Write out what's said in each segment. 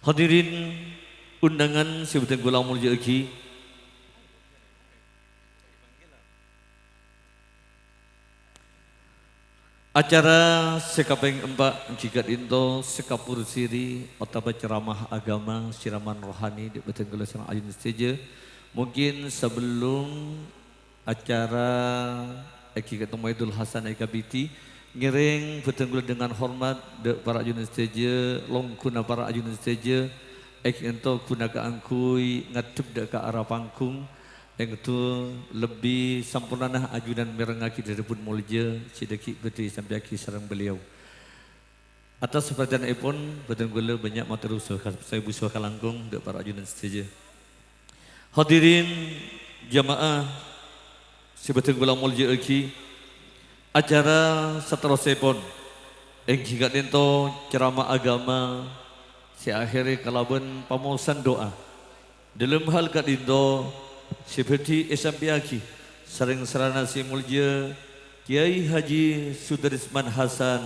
Hadirin undangan sebutan gula mulja aki. Acara sekapeng empat jikat into sekapur siri otaba ceramah agama siraman rohani di betul gula serang ayun saja. Mungkin sebelum acara aki ketemu Idul Hasan Ekabiti ngiring betul gula dengan hormat de para ayun saja longkuna para ayun saja ek ento kuna ka angkui ngatup de ke arah pangkung yang itu lebih sempurna nah ajudan merengaki dari pun mulja sidaki beti sampai aki sarang beliau. Atas perhatian ipun betul gula banyak materi usaha saya busuh kalangkung de para ajudan saja. Hadirin jamaah sebetul gula mulja aki acara seterusnya pun yang jika dento ceramah agama si akhirnya kalaban pamosan doa dalam hal kadindo seperti esampiaki sering serana si mulja Kiai Haji Sudarisman Hasan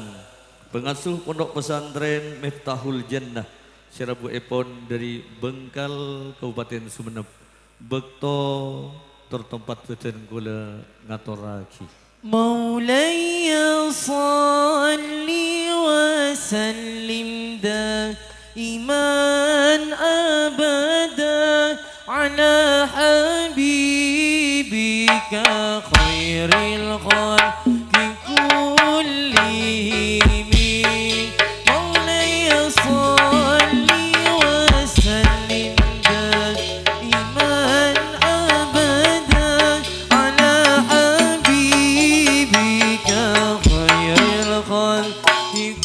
pengasuh pondok pesantren Miftahul Jannah Serabu Epon dari Bengkal Kabupaten Sumeneb bekto tertempat beten gula ngatoraki مولاي صل وسلم دائما أبدا على حبيبك خير الخلق كلهم مولاي صل وسلم دائما أبدا على حبيبك خير الخلق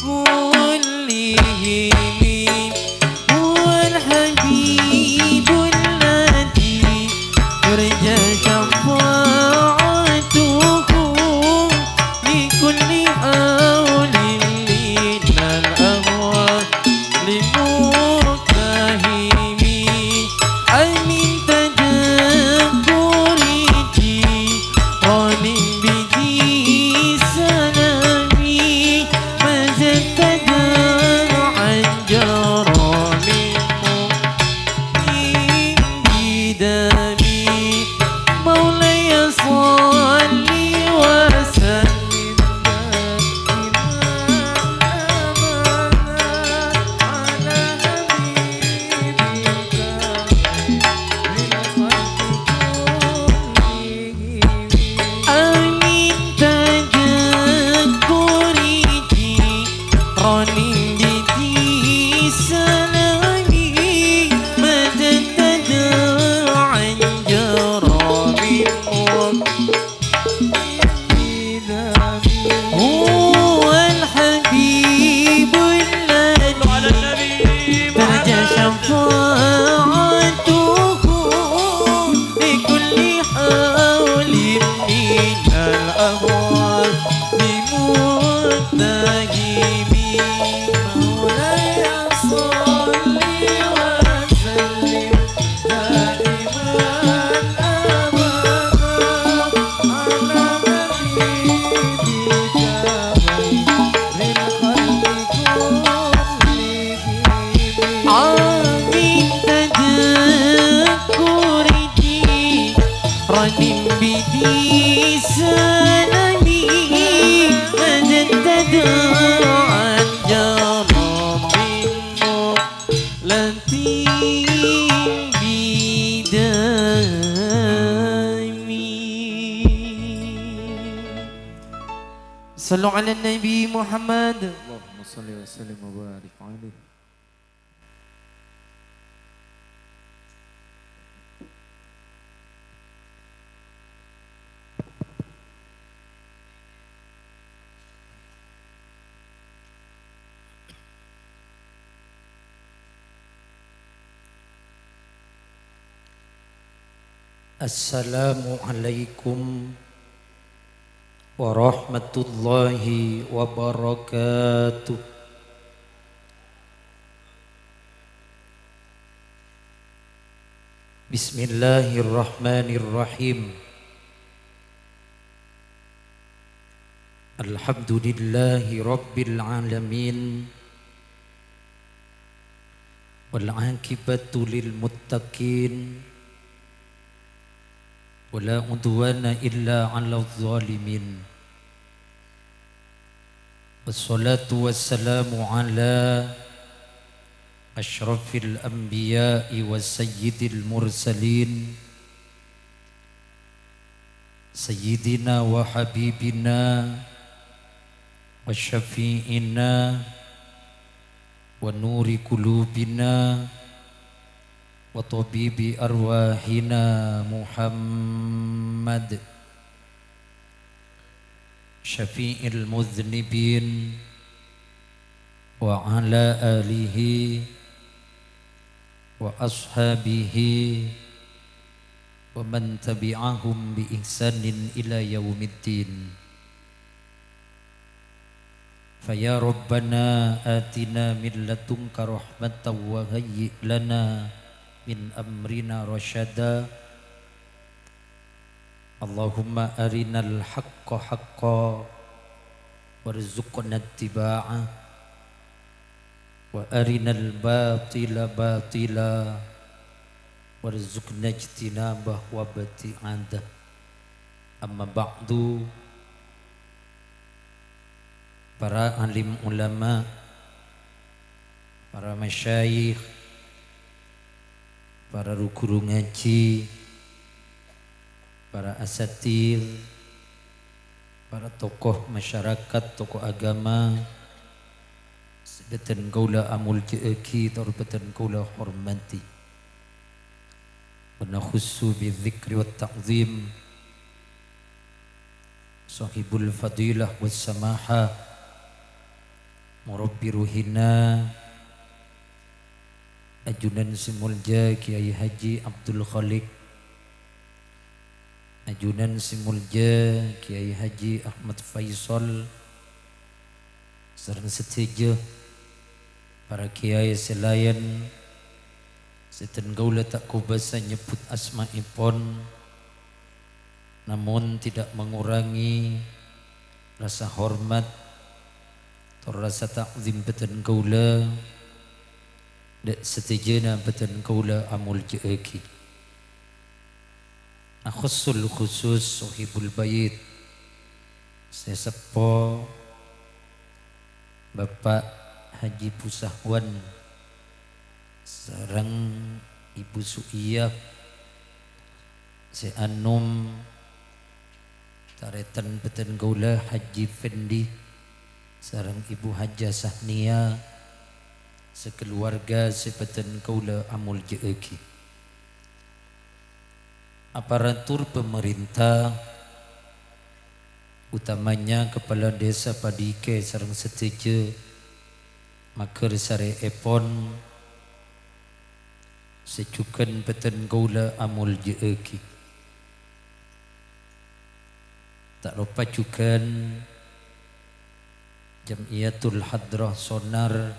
كلهم هو الحبيب الذي ترجى شفاعته لكل حول من الأهوال لمتهم أمن تدبرك ران به سلامي ما زلت عن جرام بدمي مولاي صل وسلم دائما أبدا على حبيبك أمين تذكرك راني بدي سلامي مدى تدر عن جرامي هو الحبيب الذي ترجى شفاعته لكل حول من الأهوال لمتهم مولاي صل وسلم دائما أبدا على حبيبك خير الخلق كلهم آمين تذكرك رنم بدي سلامي مجدد عن جرام مؤلتي بدمي صلوا على النبي محمد Allahumma salli wa sallim wa barik alaihi. Assalamualaikum warahmatullahi wabarakatuh. Bismillahirrahmanirrahim. Alhamdulillahi rabbil alamin. والعاقبة للمتقين ولا عدوان إلا على الظالمين والصلاة والسلام على أشرف الأنبياء وسيد المرسلين سيدنا وحبيبنا وشفيعنا ونور قلوبنا وطبيب أرواحنا محمد شفيع المذنبين وعلى آله وأصحابه ومن تبعهم بإحسان إلى يوم الدين فيا ربنا آتنا من لدنك رحمة وهيئ لنا من أمرنا رشدا اللهم أرنا الحق حقا وارزقنا اتباعه وأرنا الباطل باطلا وارزقنا اجتنابه وابتعاده أما بعد para alim ulama, para masyayikh, para guru ngaji, para asatir, para tokoh masyarakat, tokoh agama, sebeten kaula amul jeeki, torbeten kaula hormati. Wa nakhussu bidzikri wat ta'zim sahibul fadilah was samahah Murabbi ruhina Ajunan Simulja Kiai Haji Abdul Khaliq, Ajunan Simulja Kiai Haji Ahmad Faisal, sareng seteja para kiai selayan seten gaula tak kubasa nyebut asma'ipun, namun tidak mengurangi rasa hormat rasa ta'zim beten kaula dek setejana beten kaula amul jeeki. Akhussul khusus sahibul bait saya sepo Bapak Haji Pusahwan sareng Ibu Suiyah si Anum taretan beten kaula Haji Fendi sareng Ibu Haja Sahnia sekeluarga sebeten kaula amul jeeki. Aparatur pemerintah utamanya Kepala Desa Padike sareng seteja maker sare epon secuken beten kaula amul jeeki. Tak lupa cukan Jamiatul Hadrah Sonar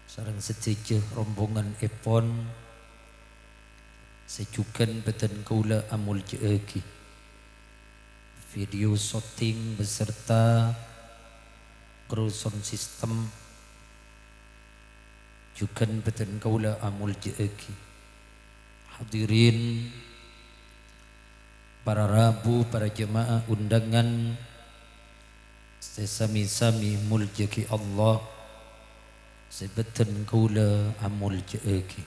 sareng seteja rombongan epon secukan beten kaula amul jeeki. Video shooting beserta kru sound system cukan beten kaula amul jeeki. Hadirin para rabu, para jemaah undangan sesami-sami muljaki Allah sebeten kaula amul jeeki.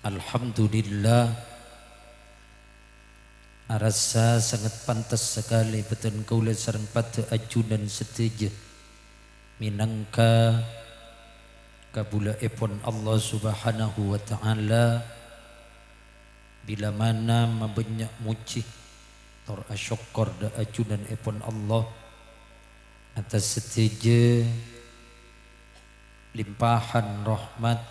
Alhamdulillah, rasa sangat pantas sekali beten kaula sareng pada ajunan seteja minangka kabula epon Allah Subhanahu wa taala bila mana mabanyak muci tor asyukkur da ajunan epon Allah atas seteja limpahan rahmat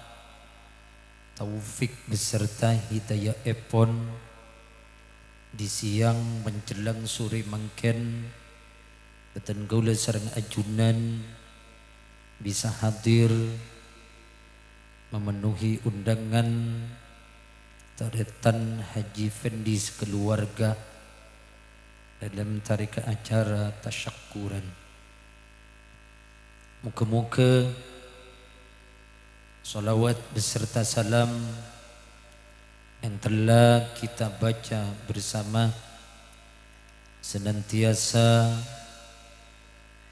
taufik beserta hidayah epon di siang menjelang sore mangken beten kaula sareng ajunan bisa hadir memenuhi undangan taretan Haji Fendi sekeluarga dalam tarik acara tasyakuran. Muka-muka Salawat beserta salam yang telah kita baca bersama senantiasa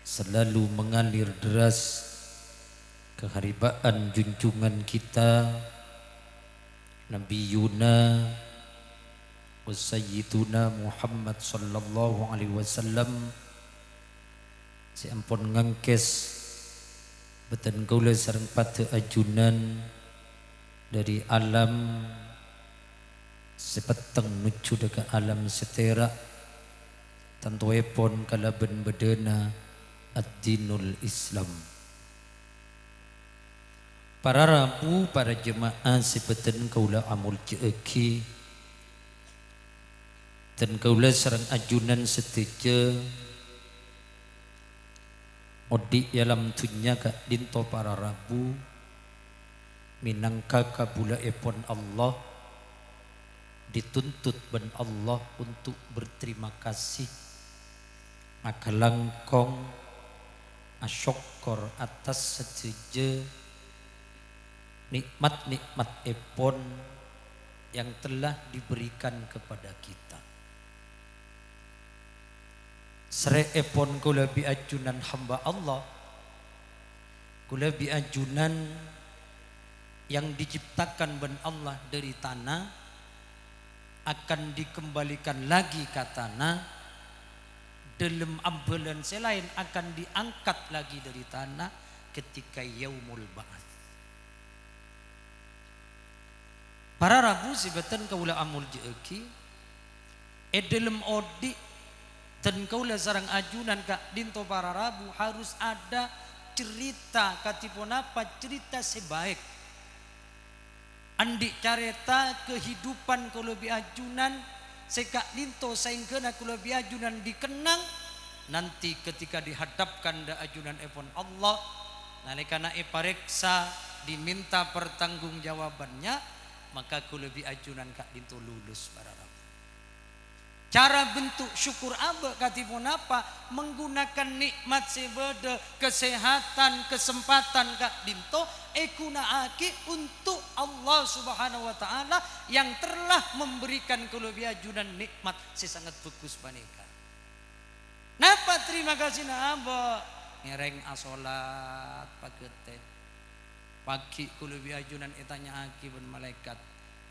selalu mengalir deras keharibaan junjungan kita Nabi Yuna wa Sayyiduna Muhammad sallallahu alaihi wasallam. Si ampun ngangkes beten kaula sareng pate ajunan dari alam sepeteng nuju ke alam setera tantuepon kalaben bedena ad-dinul Islam. Para rabu, para jemaah sebeten kaula amul jeeki dan kaula sareng ajunan seteja odi dalam dunya kak dinto para rabu minangka kabula epon Allah dituntut ben Allah untuk berterima kasih maka langkong asyokor atas seteja nikmat-nikmat epon yang telah diberikan kepada kita. Sere epon kula bi ajunan hamba Allah, kula bi ajunan yang diciptakan ben Allah dari tanah akan dikembalikan lagi ke tanah, dalam ambulan selain akan diangkat lagi dari tanah ketika yaumul ba'ats. Para rabu sibatan kaula amul jeeki dalam odi dan kaula sarang ajunan kak dinto para rabu harus ada cerita katipun apa cerita sebaik andi careta kehidupan kaula bi ajunan sekak dinto saingkeuna kaula bi ajunan dikenang nanti ketika dihadapkan da ajunan epon Allah nalikana pareksa diminta pertanggungjawabannya maka kaula bi ajunan kak dinto lulus para rabu. Cara bentuk syukur abah katipun apa menggunakan nikmat sebeda kesehatan kesempatan kak dinto ekunaaki untuk Allah subhanahu wa ta'ala yang telah memberikan kelebihan nikmat sesangat bagus panika. Napa terima kasih na abah ngereng asolat pagete pagi kelebihan etanya aki ben malaikat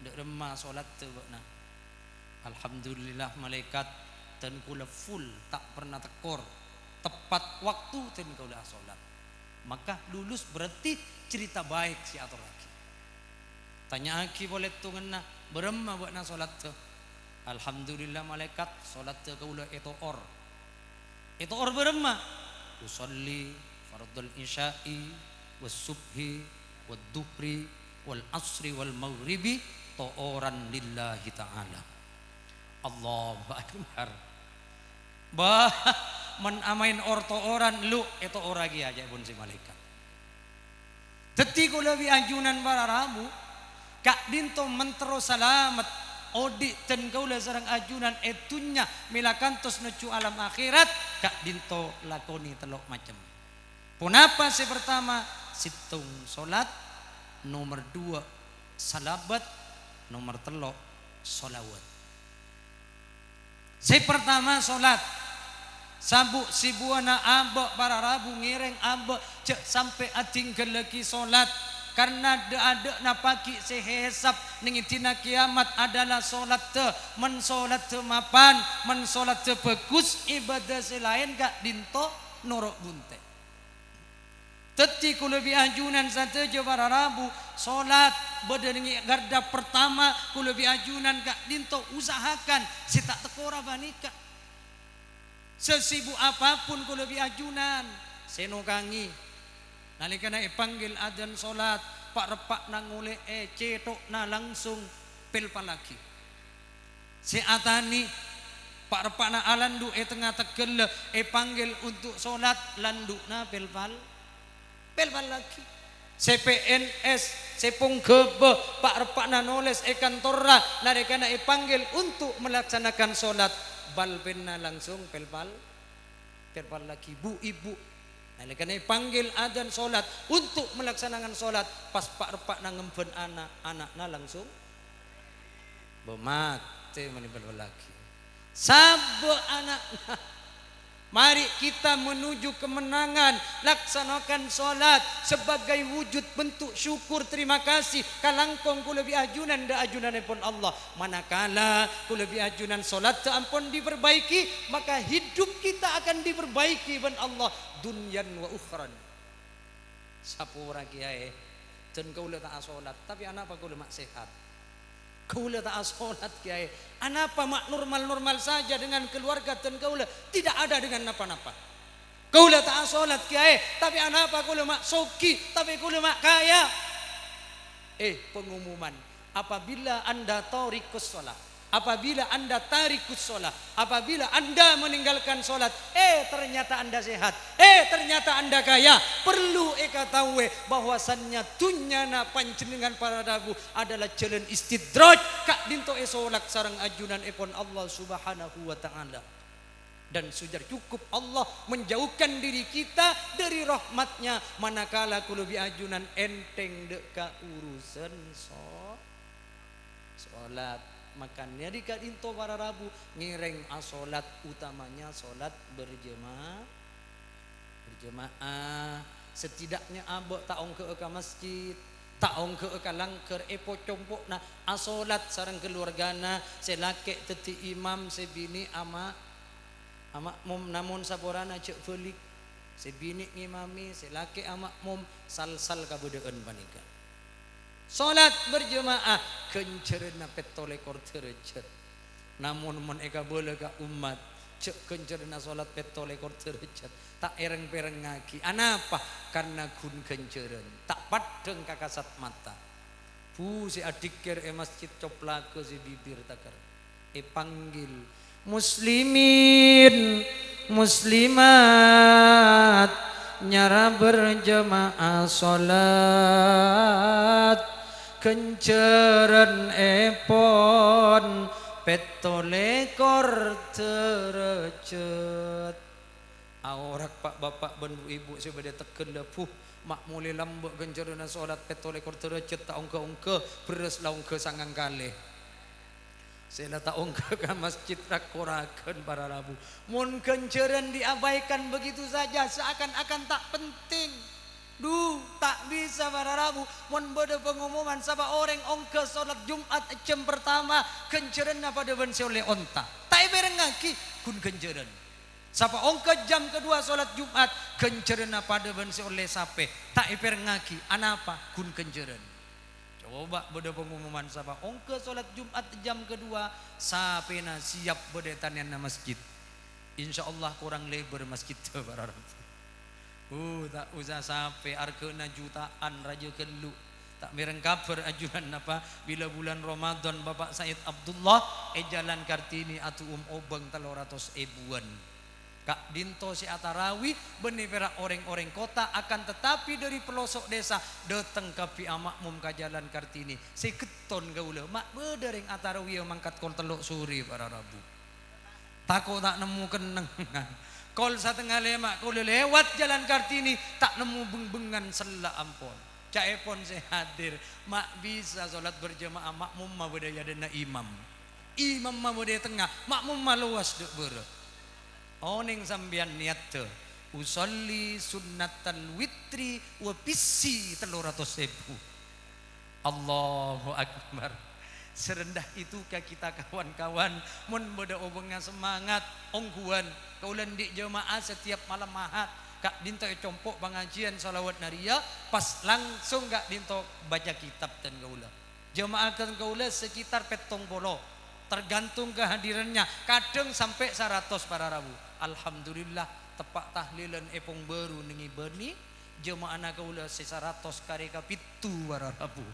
dek remah solat tebakna. Alhamdulillah malaikat dan kula full tak pernah tekor tepat waktu dan kula sholat maka lulus berarti cerita baik si atur lagi tanya aki boleh tungena beremma buat na sholat tu Alhamdulillah malaikat sholat tu kula itu or beremma usolli fardul isya'i was subhi wad duhri wal asri wal maghribi ta'oran lillahi ta'ala. Allahu akbar. Bah men amain orto oran lu itu oragi aja pun si malaikat. Teti kula bi ajunan para rabu kak dinto mentero salamet odi ten kaula sareng ajunan etunya milakantos nuju alam akhirat kak dinto lakoni telok macam. Punapa si pertama situng salat, nomor 2 salabat, nomor 3 solawat. Saya pertama sholat sabu sibuana abok para rabu ngireng abok cek sampai ating geleki sholat karena ada napaki sehesap ningitina kiamat adalah sholat te men sholat te mapan men sholat te bagus ibadah selain gak dinto norok bunte. Teti kula bi ajunan sateja para rabu salat bedengi garda pertama kula bi ajunan kak dinto usahakan si tak tekora banika sesibuk apapun kula bi ajunan senokangi nalikana panggil adzan salat pak repak nang oleh cetok na langsung pelpa lagi si atani pak repak na alandu tengah tegel panggil untuk salat landu na pelpal lagi CPNS sepung gebe pak repak nanoles kantorra narekana panggil untuk melaksanakan sholat balbenna langsung pelpal lagi bu ibu Nah, karena panggil adzan solat untuk melaksanakan solat pas pak repak nangempen anak langsung bermati menibal lagi. Sabo anak. Mari kita menuju kemenangan, laksanakan solat sebagai wujud bentuk syukur terima kasih kalangkong ku lebih ajunan da ajunan pun Allah. Manakala ku lebih ajunan solat ta ampun diperbaiki, maka hidup kita akan diperbaiki ben Allah dunyan wa ukhran. Sapura kiai dan kau tak solat tapi anak apa kau mak sehat. Kaula tak solat kiai. Anapa mak normal-normal saja dengan keluarga dan kaula tidak ada dengan apa-apa. Kaula tak solat kiai, tapi anapa kaula mak soki, tapi kaula mak kaya. Pengumuman, apabila Anda tarikus salat, apabila Anda tarikus salat, apabila Anda meninggalkan salat, ternyata Anda sehat, ternyata Anda kaya, perlu ketahui bahwasannya dunyana panjenengan para rabu adalah jalan istidraj kak dinto solak sarang ajunan epon Allah Subhanahu wa taala. Dan sudah cukup Allah menjauhkan diri kita dari rahmatnya manakala kulubi ajunan enteng deka urusan solat. Makanya di kadinto para rabu ngireng asolat utamanya solat berjemaah. Setidaknya abok taong ke masjid, taong ke langker epo compok na asolat sarang keluargana selake teti imam sebini ama mum namun saborana cek felik sebini ngimami selake ama mum sal kabudaan panika. Salat berjemaah kencerna petole kor terejet. Namun mun eka boleh ka umat cek kencerna salat petole kor terejet. Tak ereng-pereng ngaki. Anapa? Karena kun kenceren. Tak padeng kakasat mata. Si adikir masjid coplake si bibir takar. Panggil muslimin muslimat nyara berjemaah salat kenceren epon petole kor terejet. Aurak pak bapak ben ibu sebade teken dapuh mak mulai lambek gencerna salat petole kor terejet ta ongke beres laung ke sangang kalih. Sela ta ongke ka masjid rakorakeun para rabu. Mun kenceren diabaikan begitu saja seakan-akan tak penting. Tak bisa para rabu. Mun bade pengumuman saba orang ongke salat Jumat jam pertama kencerenna pada ben oleh onta. Tak bereng ngaki kun kenceren. Sapa ongke jam kedua salat Jumat kencerena pada bensi oleh sape tak iper ngaki anapa kun kenceren. Coba beda pengumuman sapa ongke salat Jumat jam kedua sapena siap beda tanian na masjid. Insyaallah kurang lebar masjid tu para rabu. Tak usah sape arkena jutaan raja kelu. Tak mereng kabar ajunan apa bila bulan Ramadan Bapak Said Abdullah jalan Kartini atu obeng 300 ribuan. Kak dinto si atarawi benefera orang-orang kota akan tetapi dari pelosok desa datang ke makmum ka jalan Kartini si keton gaula mak bedereng atarawi yang mangkat kol teluk suri para rabu tako tak nemu keneng kol satengah lemak kol lewat jalan Kartini tak nemu beng-bengan sela ampon caepon si hadir mak bisa salat berjemaah makmum mah budaya dena imam mah budaya tengah makmum mah luas dek bere. Oning sambian niat te usolli sunnatal witri wa pisi 300.000. Allahu akbar. Serendah itukah kita kawan-kawan mun beda obengna semangat ongguan kaulan di jemaah setiap malam Ahad kak dinto compok pengajian salawat naria pas langsung kak dinto baca kitab dan gaula. Jemaah kan gaula sekitar 70 tergantung kehadirannya kadang sampai 100 para rabu. Alhamdulillah tepak tahlilan epong baru nengi beni jemaah kaula 100 kari kapitu para rabu.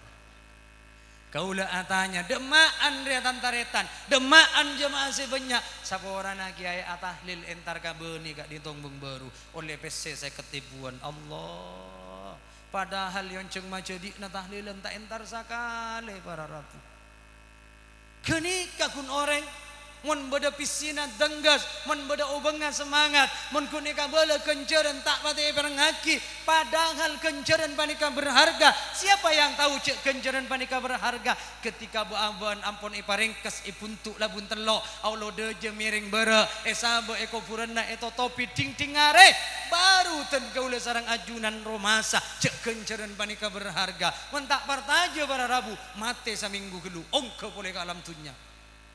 Kaula atanya demaan retan taretan demaan jemaah sebanyak saporana kiai atahlil entar ka beuni kak ditong beng baru oleh PC saya ketibuan Allah padahal yang ceng majadi na tahlilan tak entar sakale para rabu. Kenika kun orang mun beda pisina denggas, mun beda ubengan semangat, mun kunika bela kenceran tak pati berngaki, padahal kenceran panika berharga. Siapa yang tahu cek kenceran panika berharga? Ketika buan ampun iparingkes ipuntuk labun telo, aulo deje miring bere, sabe eko purena eto topi ting tingare, baru ten kaula sarang ajunan romasa cek kenceran panika berharga. Mun tak partaja para rabu, mate saminggu gelu, ongke boleh ke alam dunya.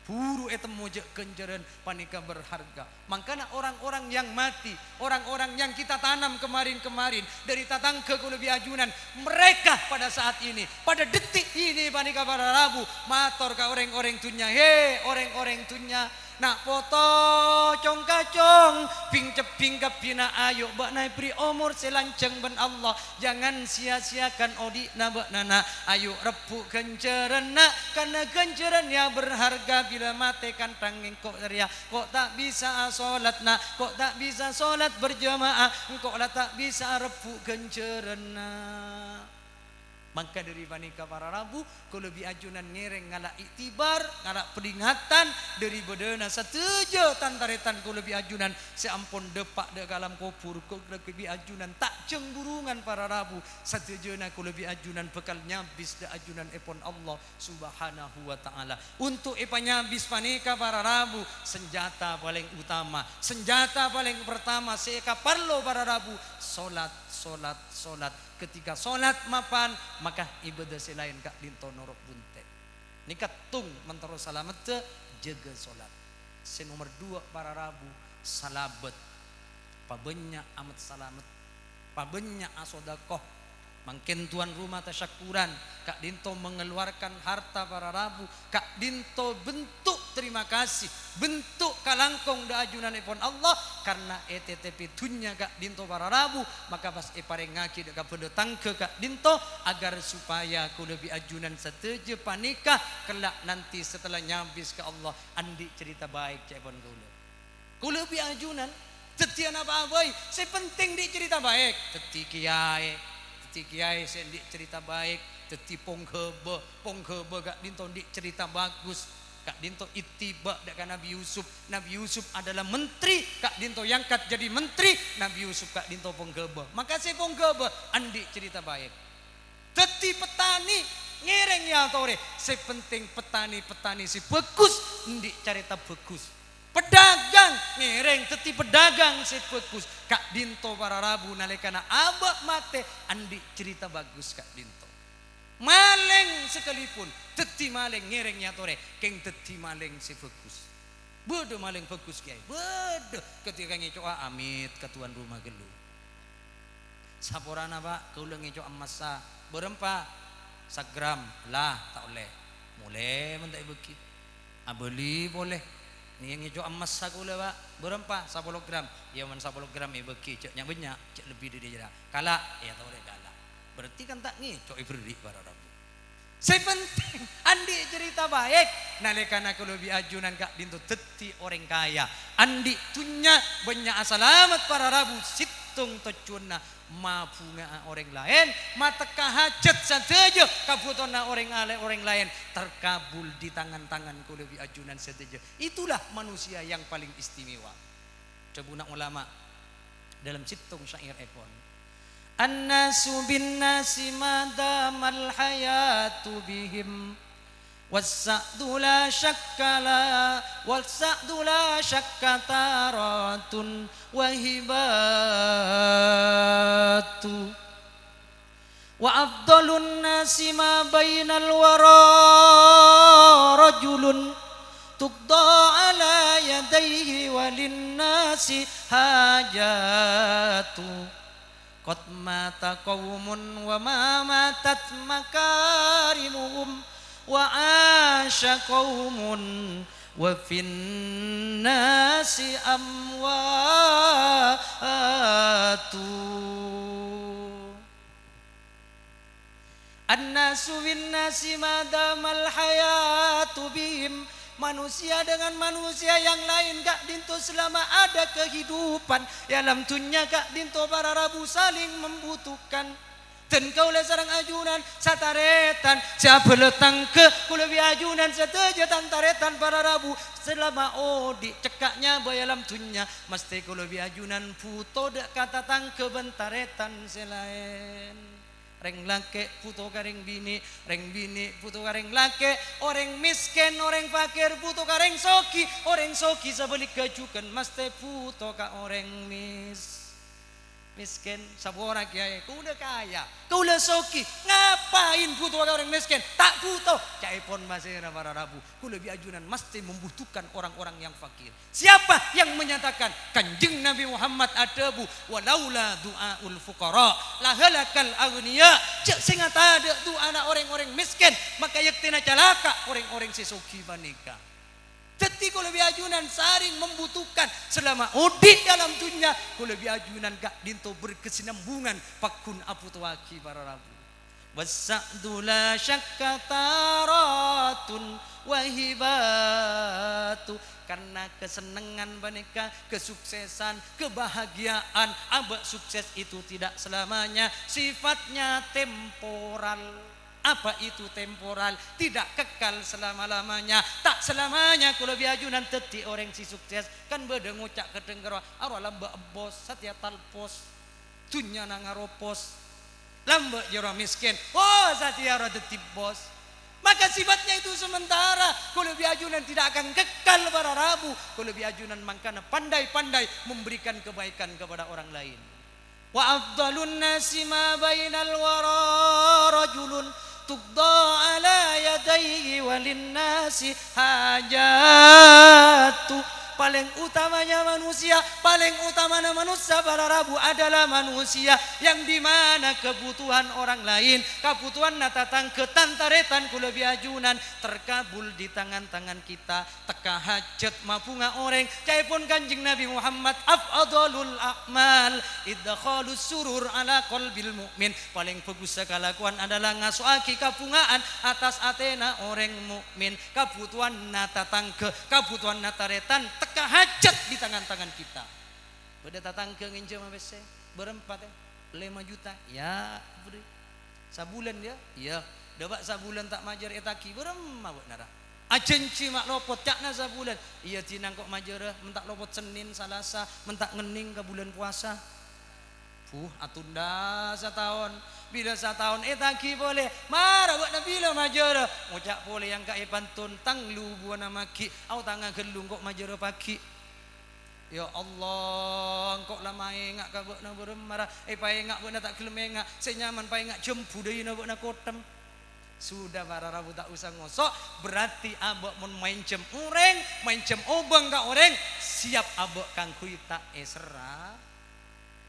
Buru etem mojek kenceran panika berharga. Makanya orang-orang yang mati, orang-orang yang kita tanam kemarin-kemarin dari tatangke lebih ajunan, mereka pada saat ini, pada detik ini panika para rabu, mator ka orang-orang tunya, he orang-orang tunya, nak foto cong kacong, ping ceping kapina ayo bak naik pri umur selanceng ben Allah, jangan sia-siakan odi nabak nana, ayo repuk kenceran nak, karena kenceran yang berharga bila mati kan tanging kok ria, kok tak bisa solat nak, kok tak bisa solat berjamaah, kok lah tak bisa repuk kenceran nak. Maka dari panika para rabu ko lebih ajunan ngereng ngala iktibar, ngala peringatan dari bedena sateja tantaretan ko lebih ajunan seampun depak de kalam kopur ko lebih ajunan tak cengburungan para rabu satejana ko lebih ajunan bekal nyabis de ajunan epon Allah Subhanahu wa taala. Untuk epa nyabis panika para rabu senjata paling utama, senjata paling pertama seeka parlo para rabu solat. Ketika solat mapan maka ibadah selain kak dinto norok bunte nikat tung mentero salamet te jaga solat. Nomor 2 para rabu salabat pabenya amat salamet pabenya asodakoh mangken tuan rumah tasyakuran kak dinto mengeluarkan harta para rabu, kak dinto bentuk terima kasih, bentuk kalangkong da ajunan ipon Allah karena ETTP tunya kak dinto para rabu, maka pas ipare ngaki deka pedetang ke kak dinto agar supaya ku lebih ajunan seteje panikah kelak nanti setelah nyabis ke Allah andi cerita baik cek pon ku lebih ajunan tetian apa boy sepenting di cerita baik teti kiai sendik cerita baik, teti ponghebe gak dinto dik cerita bagus, kak dinto itiba dak Nabi Yusuf adalah menteri, kak dinto yangkat jadi menteri, Nabi Yusuf kak dinto ponghebe, maka si ponghebe andik cerita baik. Teti petani ngereng ya tore, sepenting petani si bagus, ndik cerita bagus. Pedagang ngereng teti pedagang si bagus, kak dinto para rabu nalekana abak mate andi cerita bagus kak dinto. Maleng sekalipun teti maleng ngereng ya tore keng teti maleng si bagus. Bodoh maleng bagus kiai, bodoh ketika ngecoa amit ketuan rumah gelu. Saporana pak kau ngecoa amasa berempa sagram lah tak oleh, mulai mentai bekit, abeli boleh. Ni yang hijau emas sakula pak berempa 10 gram, ya man 10 gram beki cek yang banyak cek lebih dari dia kalah ya tahu deh kalah berarti kan tak ngeco ibri para rabu. Saya penting andi cerita baik nalekana kalau lebih ajunan kak dinto teti orang kaya andi tunya banyak asalamat para rabu situng tocuna mapunga orang lain mateka hajat sateja kabutona orang lain terkabul di tangan-tangan ku lebih ajunan sateja. Itulah manusia yang paling istimewa. Cebuna ulama dalam situng syair epon annasu bin nasi madamal hayatu bihim wasa'du la syakka taratun wahibatu wa afdalun nasi ma bainal wara rajulun tuqda ala yadayhi walin nasi hajatu qad mata qaumun wa ma matat makarimuhum wa asya qaumun wa fin nasi amwatu annasu bin nasi madamal hayatu bihim manusia dengan manusia yang lain kak dinto selama ada kehidupan dalam dunia kak dinto para rabu saling membutuhkan Dan kaulah sarang ajunan sataretan siapa letang ke kula biajunan setejetan taretan para rabu selama di cekaknya bayalam tunya mesti kula biajunan puto dek kata tang ke bentaretan selain reng lake puto kareng bini reng bini puto kareng lake orang miskin orang fakir puto kareng soki orang soki sabalik gajukan mesti puto ka orang miskin sabora kiai kau udah kaya kau udah soki ngapain butuh orang miskin tak butuh cai pon masih para rabu kau lebih ajunan mesti membutuhkan orang-orang yang fakir siapa yang menyatakan kanjeng Nabi Muhammad adabu walaula du'aul fuqara lahalakal aghniya cek sing ada doa anak orang-orang miskin maka yaktina calaka orang-orang sesoki banika. Jadi kalau lebih ajunan saring membutuhkan selama audit dalam dunia kalau lebih ajunan gak dinto berkesinambungan pakun apu tuaki para rabu wasa'dula syakkataratun wahibatu karena kesenangan baneka kesuksesan kebahagiaan abad sukses itu tidak selamanya sifatnya temporal. Apa itu temporal? Tidak kekal selama-lamanya. Tak selamanya kalau biajunan teti orang si sukses kan beda ngucak kedengar arwah lamba bos satya talpos tunya nangaropos lamba jero miskin oh satya teti bos maka sifatnya itu sementara kalau biajunan tidak akan kekal para rabu kalau biajunan makanya pandai-pandai memberikan kebaikan kepada orang lain wa afdalun nasi ma bainal wara rajulun tuqda ala yadayhi walinnasi hajatu paling utamanya manusia para rabu adalah manusia yang dimana kebutuhan orang lain kebutuhan natatang ketantaretan kula biajunan terkabul di tangan-tangan kita teka hajat mapunga orang caipun kanjeng Nabi Muhammad afdalul a'mal idkhalus surur ala qalbil mu'min paling bagus kalakuan adalah ngasuaki kapungaan atas atena orang mukmin kebutuhan natatang kebutuhan nataretan teka hajat di tangan-tangan kita. Beda tatang ke nginjem ABC berempat 5 juta. Ya, beri. Sabulan dia? Ya. Dapat sabulan tak majar etaki beremma buat nara. Ajenci mak lopot cakna sabulan. Iya tinang kok majar mentak lopot Senin, Selasa, mentak ngening ke bulan puasa. Atunda setahun. Bila setahun etaki boleh. Marah buat nabila majar. Ngucak boleh yang kai pantun tang lu buana maki. Au tangan gelung kok majar pagi. Ya Allah, engkau lama engak ka buat na beremara. Pae engak buat na tak gelem engak. Senyaman pae engak jempu deui na buat na kotem. Sudah para rabu tak usah ngosok. Berarti abok mun main jem ureng, main jem obeng ka orang. Siap abok kang kuita esra.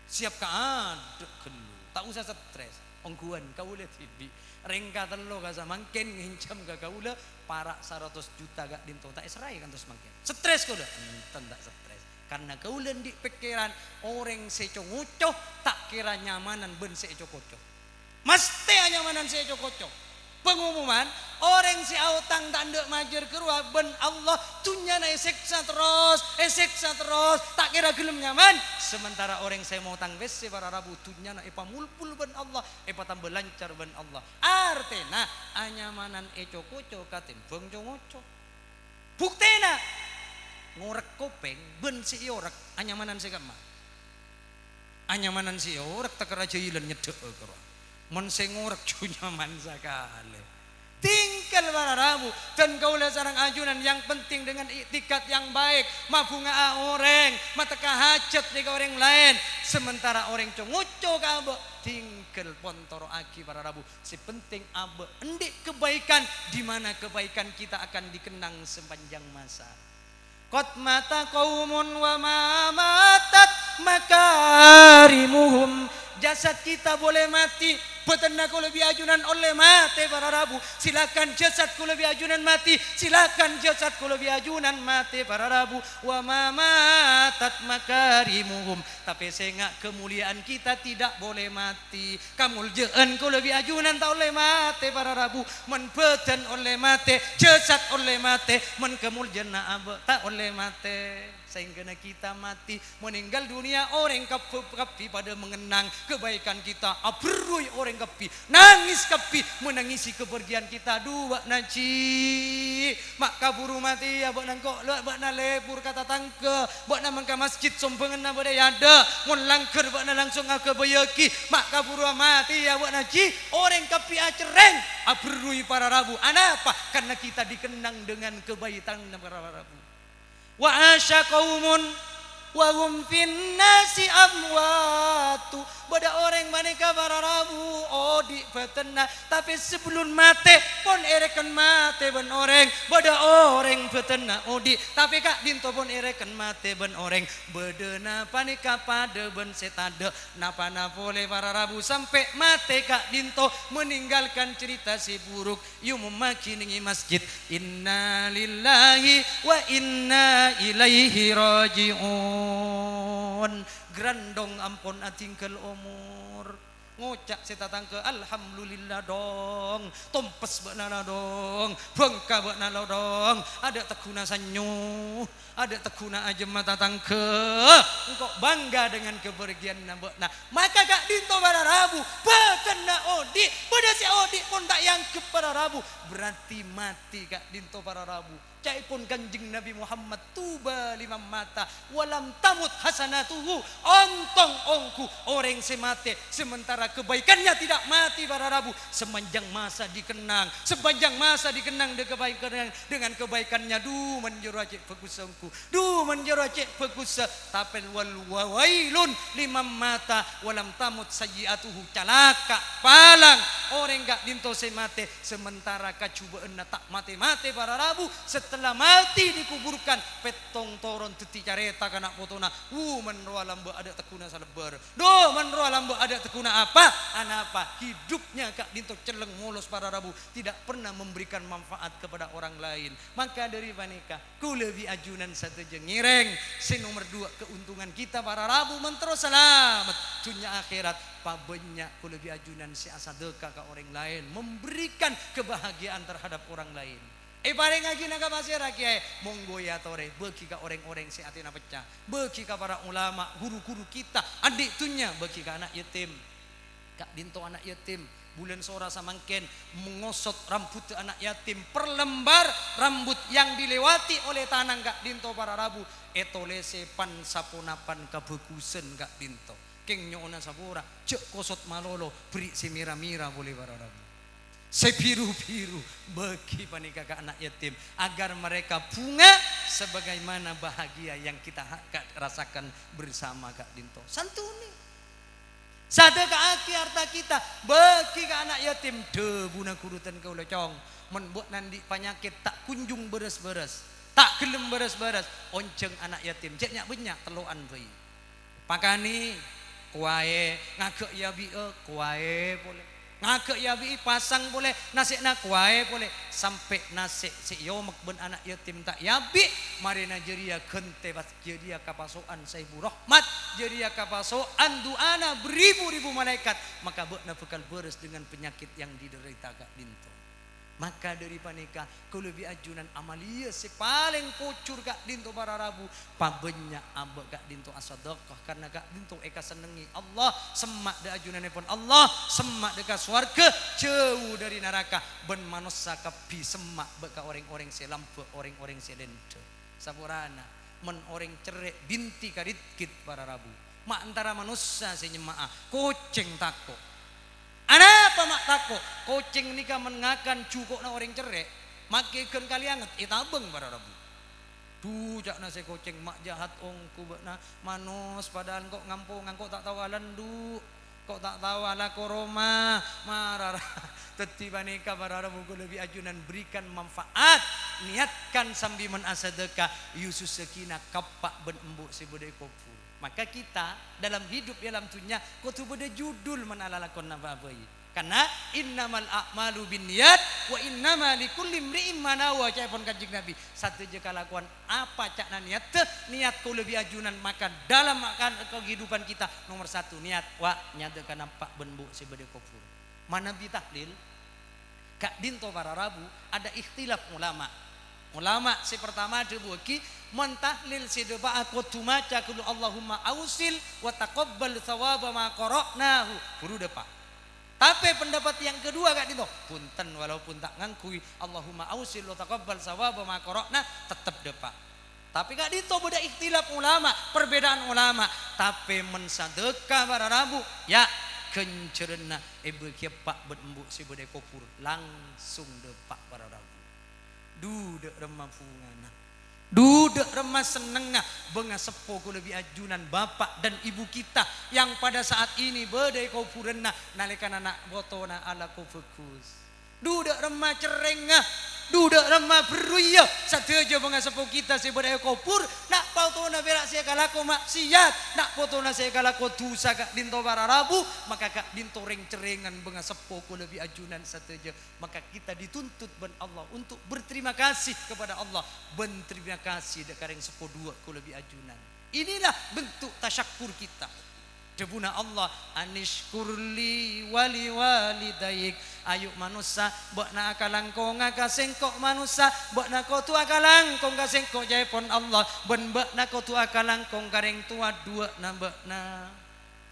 Siap ka adek gelu. Tak usah stres. Ongguan kaula tibi. Rengka telo ka samangken ngincam ka kaula para 100 juta gak dinto tak esrai kan terus mangken. Stres kaula. Enten tak stres. Karena kaulen di pikiran orang secongocoh tak kira nyamanan ben secokocoh. Mesti nyamanan secokocoh. Pengumuman orang si autang tak ndak majer keruah ben Allah tunya na eseksa terus tak kira gelem nyaman sementara orang saya mau tang besi para rabu tunya na epa mulpul ben Allah epa tambah lancar ben Allah artena anyamanan ecokocoh katimbang congocoh buktena ngorek kopeng ben si orek anyamanan si kama anyamanan si orek tak raja ilan nyedek keruah mon sing ngorek nyaman sakale tinggal para rabu dan kaulah sarang ajunan yang penting dengan iktikat yang baik mabunga orang mateka hajat di orang lain sementara orang congoco ka abe tinggal pontoro aki para rabu si penting abe endik kebaikan di mana kebaikan kita akan dikenang sepanjang masa. Qad mata qaumun wa ma matat makarimuhum jasad kita boleh mati petenda kalau lebih ajunan oleh mati para rabu silakan jasad kalau lebih ajunan mati silakan jasad kalau lebih ajunan mati para rabu wa ma matat makarimuhum tapi sehingga kemuliaan kita tidak boleh mati kamuljaan kalau lebih ajunan tak oleh mati para rabu men beden oleh mati jasad oleh mati men kemuljaan tak oleh mati sehingga kita mati meninggal dunia orang kapi pada mengenang kebaikan kita, abrui orang kapi nangis kapi menangisi kepergian kita. Dua naci mak kaburu mati ya bak nangko bak na lebur kata tangke bak na mangka masjid sompengan na bade yada mun langker bak na langsung ke bayaki mak kaburu mati ya bak naci orang kapi acereng abrui para rabu. Anapa? Karena kita dikenang dengan kebaikan para rabu. Wa asya qaumun wa hum fin nasi amwatu. Bada orang maneka para rabu odi petena tapi sebelum mati pun erekan mati ben orang. Bada orang petena odi tapi kak dinto pun erekan mati ben orang. Bedena panika pada ben setade napa na boleh para rabu sampai mati kak dinto meninggalkan cerita si buruk. Yu memaki ningi masjid inna lillahi wa inna ilaihi rajiun. Grandong ampun atingkel umur ngocak setatang ke alhamdulillah dong tompes baknana dong bengka baknana dong ada tekuna sanyu ada tekuna aja mata tangke engkau bangga dengan kepergian nambakna. Maka kak dinto pada rabu bakena odi pada si odi pun tak yang kepada rabu berarti mati kak dinto para rabu. Cai pun kanjeng Nabi Muhammad tuba lima mata walam tamut hasanatuhu ontong ongku orang semate sementara kebaikannya tidak mati para rabu. Sepanjang masa dikenang dengan kebaikannya du menjero cek pegusangku du menjero cek pegusa tapen wal wailun lima mata walam tamut sayyiatuhu calaka palang orang gak dinto semate sementara kacubaanna tak mati-mati para rabu. Setelah mati dikuburkan petong toron teti careta kana potona menroa lambe ada tekuna salebar menroa lambe ada tekuna apa anapa hidupnya kak dinto celeng molos para rabu tidak pernah memberikan manfaat kepada orang lain. Maka dari paneka ku lebih ajunan satu jengireng si nomor dua keuntungan kita para rabu mentero selamat dunia akhirat pabanyak ku lebih ajunan si asadeka ke orang lain memberikan kebahagiaan terhadap orang lain. Bareng lagi naga pasir kiai monggo ya tore bagi ka orang-orang si atina pecah bagi ka para ulama guru-guru kita adik tunya bagi ka anak yatim kak dinto anak yatim bulan sora samangken mengosot rambut anak yatim per lembar rambut yang dilewati oleh tanang kak dinto para rabu etolese pan saponapan kabegusen kak dinto keng nyona sapura cek kosot malolo beri si mira-mira boleh para rabu sebiru-biru bagi panika ke anak yatim agar mereka bunga sebagaimana bahagia yang kita rasakan bersama kak dinto. Santuni sada ke aki harta kita bagi ke anak yatim debuna kurutan ke ulecong membuat nandi penyakit tak kunjung beres-beres tak gelem beres-beres onceng anak yatim ceknya banyak teluan bayi pakani kuae ngagek ya bi kuae boleh ngagek ya bi pasang boleh nasik nak kuae boleh sampai nasik si yomek ben anak yatim tak yabi marina jeria kente pas jeria kapasoan saibu rahmat jeria kapasoan duana beribu-ribu malaikat maka bekna bekal beres dengan penyakit yang diderita kak dinto. Maka dari paneka kau lebih ajunan amalia si paling kucur kak dinto para rabu pabanyak ambek kak dinto asadaqah karena kak dinto eka senengi Allah semak de ajunan pun Allah semak dekat swarga jauh dari neraka ben manusia kapi semak beka orang-orang selampe orang-orang selente sapurana men orang cerek binti karit-kit para rabu mak antara manusia senyemaah kucing takut. Anapa mak tako kucing nikah mengakan cukup na orang cerek makikan kalianget itabeng para rabu tuh jak nasi kucing mak jahat ongku bakna manus padahal kok ngampung kok tak tahu alandu kok tak tahu ala koroma marah tetiba nikah para rabu lebih ajunan berikan manfaat niatkan sambil menasadeka yusus sekina kapak ben embuk si budai kopu. Maka kita dalam hidup dalam dunia kutu beda judul menalalakon nababai karena innamal a'malu binniyat wa innamal likulli imri'in ma nawa pun kanjeng Nabi satu je kalakuan apa cakna niat niat ku lebih ajunan maka dalam akan kehidupan kita nomor satu niat wa nyadakan nampak benbu sebede kufur mana bi tahlil kak dinto para rabu ada ikhtilaf ulama si pertama debuki mentahlil sideba aku tumaca kudu Allahumma ausil wa taqabbal thawaba ma qara'nahu kudu depa. Tapi pendapat yang kedua kak dito punten walaupun tak ngangkui Allahumma ausil wa taqabbal thawaba ma qara'na tetap depa. Tapi kak dito beda ikhtilaf ulama, perbedaan ulama. Tapi mensadekah para rabu ya kencerna ibu kipak berembuk si beda kopur langsung depak para rabu. Duduk remah fungana, duduk remah senengah benga sepo ku lebih ajunan bapak dan ibu kita yang pada saat ini bedai kau purena nalikan anak botona ala kau fokus. Duduk remah cerengah, duduk remah beruya satu aja benga sepo kita si bedai kau pur nak pautona berak saya kalako maksiat, nak potona saya kalako dosa kak dinto para rabu maka kak dinto reng cerengan benga sepo ku lebih ajunan satu aja maka kita dituntut ben Allah untuk berterima kasih kepada Allah ben terima kasih dekareng sepo dua ku lebih ajunan. Inilah bentuk tasyakur kita. Debuna Allah anishkurli wali walidaik ayuk manusia bakna akalangko ngakasengkok manusia bakna kau tu akalangko ngakasengkok jaipon Allah ben bakna kau tu akalangko kareng tua dua na bakna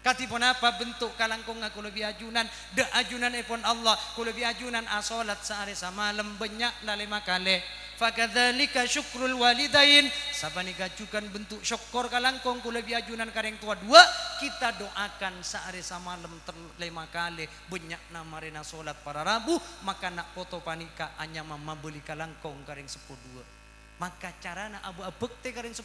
katipun apa bentuk kalangkong aku lebih ajunan de ajunan epon Allah ku lebih ajunan asolat sehari samalam banyak lalima kali fakadzalika syukrul walidain sabani gajukan bentuk syukur kalangkong ku lebih ajunan kareng tua dua kita doakan sehari samalam terlima kali banyak namarina solat para rabu maka nak foto panika hanya mama beli kalangkong kareng 10 maka carana abu abekte kareng 10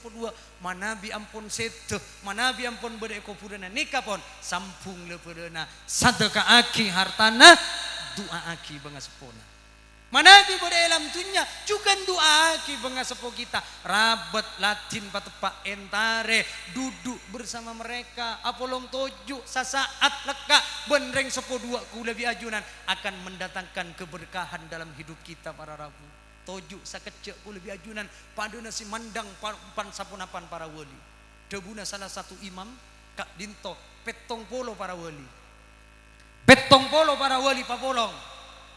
manabi ampun sete manabi ampun bede kopurana nikah pon sampung lepedena sadaka aki hartana doa aki banga sepona manabi bede elam tunya juga doa aki banga sepo kita rabat latin patepak entare duduk bersama mereka apolong toju sasaat leka benreng 10 ku lebih ajunan akan mendatangkan keberkahan dalam hidup kita para rabu toju sakecek ku lebih ajunan pada nasi mandang pan sapunapan para wali debuna salah satu imam kak dinto petong polo para wali papolong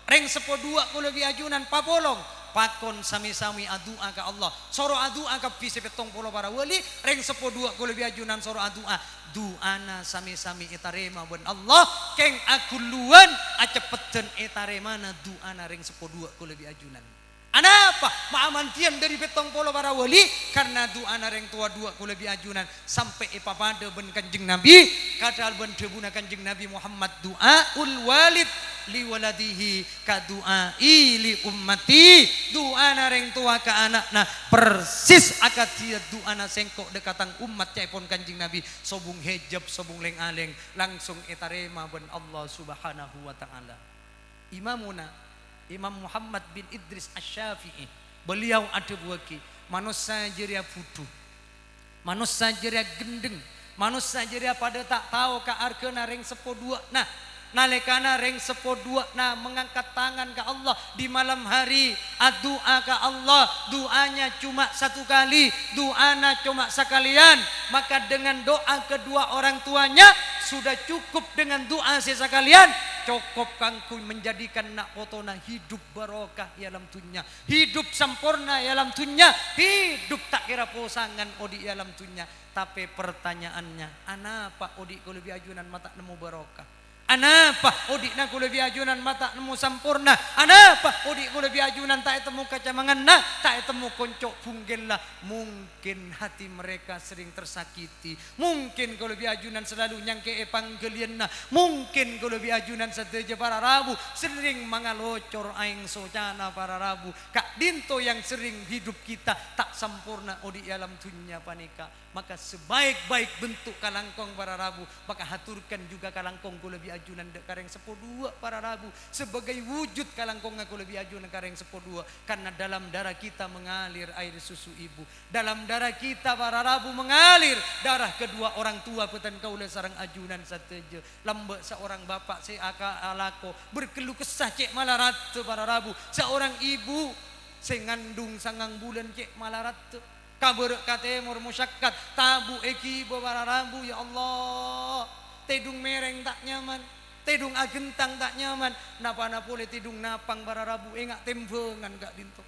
reng 10 ku lebih ajunan papolong pakon sami-sami adua ka Allah soro adua ka pise petong polo para wali reng 10 ku lebih ajunan soro adua duana sami-sami etarema ben Allah keng akuluan acepeten etaremana duana reng 10 ku lebih ajunan. Anapa maamantian dari petong polo para wali karena doa nareng tua dua ku lebih ajunan sampai ipapada ben kanjeng Nabi kadal ben debuna kanjeng Nabi Muhammad doaul walid li waladihi ka doai li ummati doa nareng tua ka anakna persis akad dia doa na sengkok dekatang umat caipon kanjeng Nabi sobung hejab sobung leng aleng langsung etarema ben Allah subhanahu wa ta'ala. Imamuna Imam Muhammad bin Idris Asy-Syafi'i beliau ada buaki manusia jeria fudu manusia jeria gendeng manusia jeria pada tak tahu ka arkena reng 10 nah nalekana reng 10 nah mengangkat tangan ke Allah di malam hari doa ke Allah doanya cuma satu kali doana cuma sekalian maka dengan doa kedua orang tuanya sudah cukup dengan doa sekalian cukup kangku menjadikan nak potona hidup barokah ya alam dunya hidup sempurna ya alam dunya hidup tak kira posangan odi ya alam dunya tapi pertanyaannya anapa odi ko lebih ajunan mata nemu barokah anapa odik na ku lebih ajunan mata nemu sempurna anapa odik ku lebih ajunan tak temu kacamangan nah tak temu koncok punggel lah mungkin hati mereka sering tersakiti mungkin ku lebih ajunan selalu nyangke panggelian nah mungkin ku lebih ajunan seteja para rabu sering mangalocor aing socana para rabu kak dinto yang sering hidup kita tak sempurna odik alam dunya panika maka sebaik-baik bentuk kalangkong para rabu maka haturkan juga kalangkong ku lebih ajunan kareng 10 para rabu sebagai wujud kalangkong aku lebih ajunan kareng 10 karena dalam darah kita mengalir air susu ibu dalam darah kita para rabu mengalir darah kedua orang tua petan kaula sarang ajunan sateje lambe seorang bapak seaka alako berkeluh kesah cek malarat para rabu seorang ibu sengandung sangang bulan cek malarat kabur katemur musyakat tabu eki para rabu ya Allah tedung mereng tak nyaman tedung agentang tak nyaman napa boleh tedung napang para rabu engak tembengan gak dinto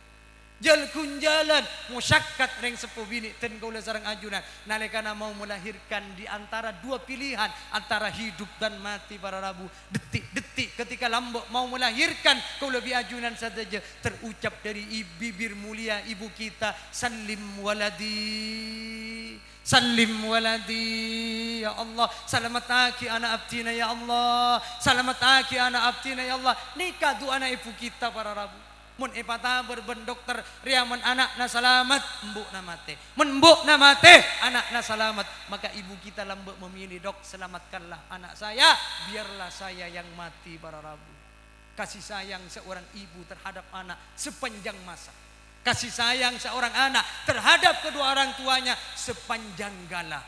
Jal kunjalan musyakat reng sepuh bini ten kaula sareng ajunan nalekana mau melahirkan di antara dua pilihan antara hidup dan mati para rabu detik-detik ketika lambok mau melahirkan kaula bi ajunan saja terucap dari bibir mulia ibu kita salim waladi ya Allah selamat aki anak abdina ya Allah selamat aki anak abdina ya Allah nikah doa anak ibu kita para rabu mun ipata berben dokter riaman anak na salamat mbuk na mate menbuk na mate anak na salamat maka ibu kita lambek memilih dok selamatkanlah anak saya biarlah saya yang mati para rabu kasih sayang seorang ibu terhadap anak sepanjang masa kasih sayang seorang anak terhadap kedua orang tuanya sepanjang galah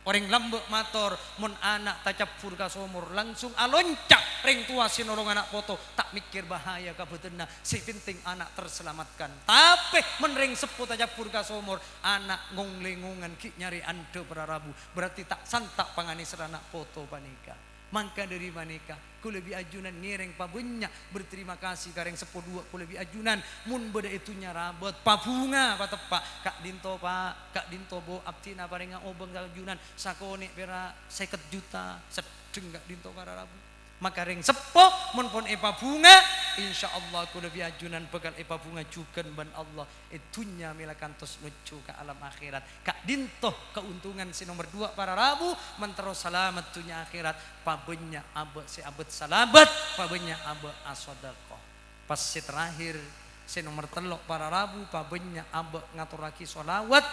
orang lambek mator mun anak tacapur ka somor langsung aloncak ring tua sinolong anak foto tak mikir bahaya ka beuteuna si penting anak terselamatkan tapi mun ring sepuh tacapur ka somor anak ngonglengongan ki nyari ande para rabu berarti tak santak pangani serana foto panika mangka dari maneka kula bi ajunan ngereng pabunya berterima kasih kareng sepuh dua kula bi ajunan mun beda itunya rabot pabunga patepak kak dinto pak kak dinto bo abtina parenga obeng ajunan sakone pera 50 juta sedeng kak dinto para rabu maka reng sepuh mun pon epa bunga insyaallah kula bi ajunan bekal epa bunga jukeun ban Allah itunya mila kantos nuju ka alam akhirat kak dinto keuntungan si nomor 2 para rabu mentero salamet dunya akhirat pabenya abe si abet salabat pabenya abe asodaqah pas si terakhir si nomor 3 para rabu pabenya abe ngaturaki sholawat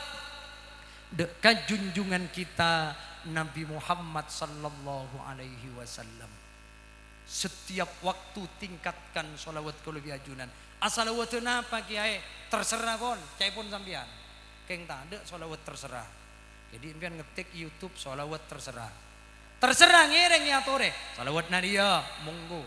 dekat junjungan kita Nabi Muhammad sallallahu alaihi wasallam setiap waktu tingkatkan sholawat kula bi ajunan asalawatuna apa kiai terserah kon cai pun sampean keng tak ada sholawat terserah jadi impian ngetik YouTube sholawat terserah ngereng ya tore sholawat Nadia monggo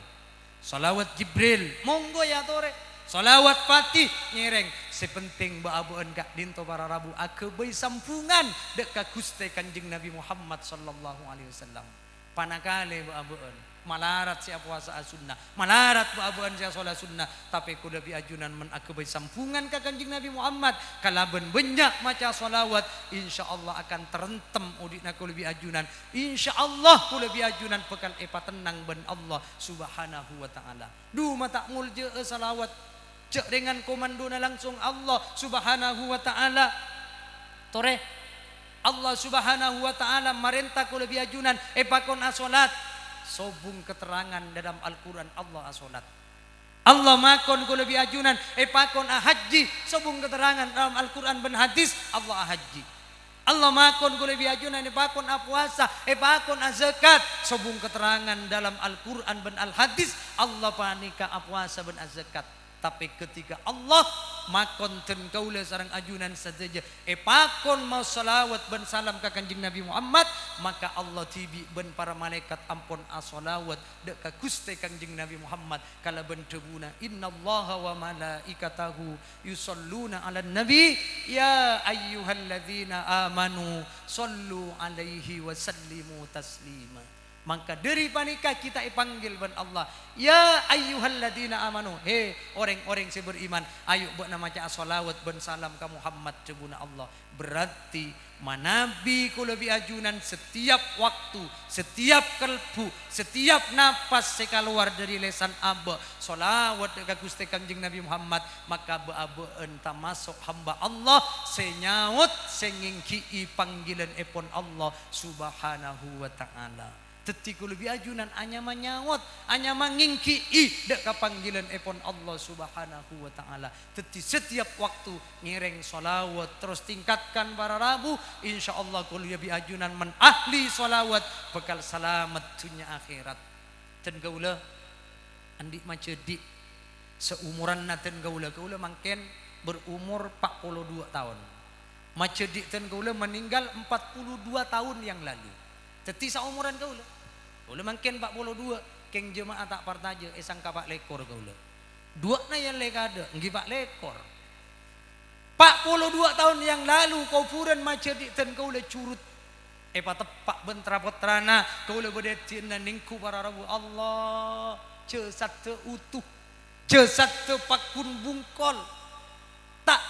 sholawat Jibril monggo ya tore sholawat Fatih ngereng sepenting baabuan kak dinto para rabu akebay sampungan dek ka Gusti Kanjeng Nabi Muhammad sallallahu alaihi wasallam panakale baabuan malarat siap puasa sunnah malarat baabuan siap sholat sunnah tapi kuda bi ajunan men akebay sampungan ka Kanjeng Nabi Muhammad kalaben banyak maca sholawat insyaallah akan terentem udina kuda bi ajunan insyaallah kuda bi ajunan bekal epa tenang ben Allah subhanahu wa taala du mata mulje salawat cek dengan komandona langsung Allah subhanahu wa taala tore Allah subhanahu wa taala marentah kuda bi ajunan epakon asolat sobung keterangan dalam Al-Quran Allah asolat Allah makon kula bi ajunan epakon haji sobung keterangan dalam Al-Quran ben hadis Allah haji Allah makon kula bi ajunan epakon puasa epakon zakat sobung keterangan dalam Al-Quran ben al-hadis Allah panika puasa ben zakat tapi ketika Allah makon ten kaula sareng ajunan saja epakon mau salawat ben salam ka Kanjeng Nabi Muhammad maka Allah tibi ben para malaikat ampun asolawat dek ka Gusti Kanjeng Nabi Muhammad kala ben tebuna innallaha wa malaikatahu yusholluna 'alan nabi ya ayyuhalladzina amanu shollu 'alaihi wa sallimu taslima maka dari panika kita ipanggil ban Allah ya ayyuhalladzina amanu he orang-orang yang beriman ayo buat nama maca sholawat ben salam ka Muhammad cebuna Allah berarti manabi kula bi ajunan setiap waktu setiap kalbu setiap napas sekaluar dari lesan abah sholawat ka Gusti Kanjeng Nabi Muhammad maka beabeun tamasuk hamba Allah senyaut sengingki panggilan epon Allah subhanahu wa ta'ala tetiku lebih ajunan anya manyawat anya mangingki dek ka panggilan epon Allah subhanahu wa ta'ala teti setiap waktu ngereng sholawat terus tingkatkan para rabu insyaallah kul lebih ajunan men ahli sholawat bekal selamat dunia akhirat ten gaula andi macedi seumuran naten gaula mangken berumur 42 tahun macedi ten gaula meninggal 42 tahun yang lalu teti saumuran gaula gaula mangken 42 keng jemaah tak partaje esang kapak lekor gaula dua na yang lekada nggi pak lekor 42 tahun yang lalu kau puran macedi ten gaula curut epa tepak bentra potrana gaula bedetin ningku para rabu Allah ce satu utuh ce satu pakun bungkol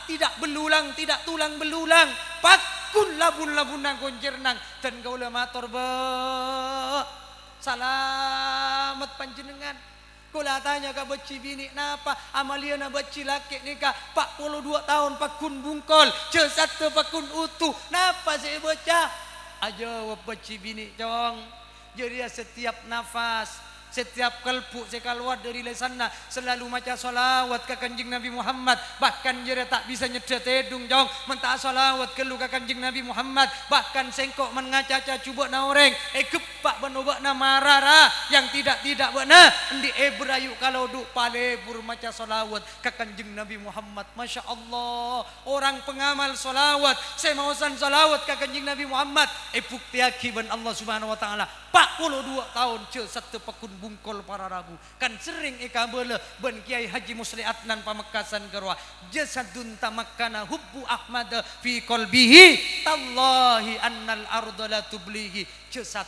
tidak belulang, tidak tulang belulang. Pakun labun-labun nang konjernang dan kaula matur be. Salamat panjenengan. Kula tanya ka beci bini napa amaliana beci laki nikah 42 tahun pakun bungkol, cesat ke pakun utuh. Napa saya bocah? Aja beci bini cong. Jadi setiap nafas, setiap kalpu saya keluar dari lisanna selalu maca salawat ke kanjeng Nabi Muhammad. Bahkan jere tak bisa nyedet edung jong mentah salawat ke lu ke kanjeng Nabi Muhammad. Bahkan sengkok mengacaca cuba na orang kepak benobak na marara yang tidak benar di Ibrahim kalau duk palebur maca salawat ke kanjeng Nabi Muhammad. Masya Allah, orang pengamal salawat saya mausan salawat ke kanjeng Nabi Muhammad bukti akiban Allah Subhanahu wa taala 42 tahun satu pakun bungkol para rabu kan sering eka bele ben Kiai Haji Musli Adnan Pamekasan Gerwa jasadun tamakkana hubbu Ahmad fi qalbihi tallahi annal arda la tublihi jasad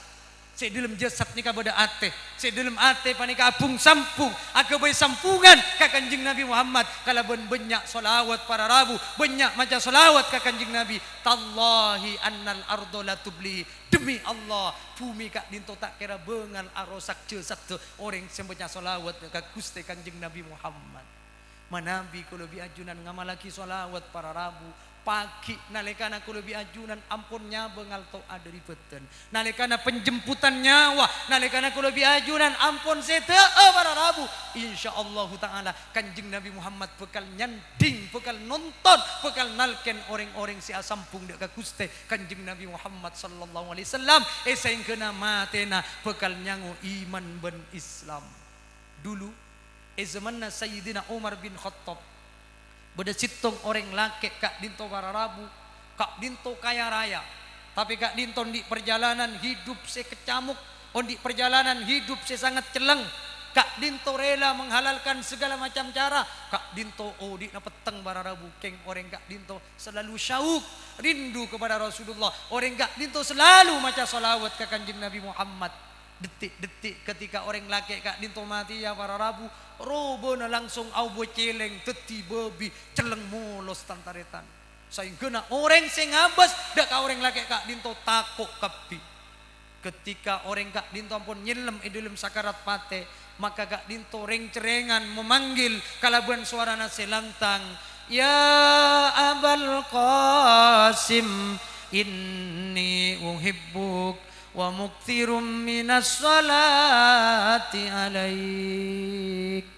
saya dalam jasad nika bada ate saya dalam ate panika abung sampung aga bae sampungan ka kanjeng Nabi Muhammad kala ben banyak selawat para rabu banyak maca selawat ka kanjeng Nabi tallahi annal arda la tublihi demi Allah bumi kak dinto tak kira bengal arosak jasad orang sembaca selawat ka Gusti kanjeng Nabi Muhammad manabi kulo bi ajunan ngamalaki selawat para rabu pagi nalikana kulo bi ajunan ampunnya bengal to ada ribeten nalikana penjemputan nyawa nalikana kulo bi ajunan ampun sete para rabu insyaallah taala kanjeng Nabi Muhammad bekal nyanding bekal nonton bekal nalken orang-orang si asampung dek ka Gusti kanjeng Nabi Muhammad sallallahu alaihi wasallam saengkeuna matena bekal nyangu iman ben Islam dulu zamanna Sayyidina Umar bin Khattab beda sitong orang laki kak dinto para rabu kak dinto kaya raya tapi kak dinto di perjalanan hidup saya kecamuk di perjalanan hidup saya sangat celeng kak dinto rela menghalalkan segala macam cara kak dinto di na peteng para rabu keng orang kak dinto selalu syauk rindu kepada Rasulullah orang kak dinto selalu maca salawat ke kanjeng Nabi Muhammad detik-detik ketika orang laki kak dinto mati ya para rabu robona langsung au boceleng teti bebi celeng mulos tantaretan saingkeuna orang sing ngabas dak ka orang laki kak dinto takok kapi ketika orang kak dinto pun nyelem dalam sakarat pate maka kak dinto reng-cerengan memanggil kalabuan suarana selantang ya Abul Qasim inni uhibbuk wa muktirum minas salati alaik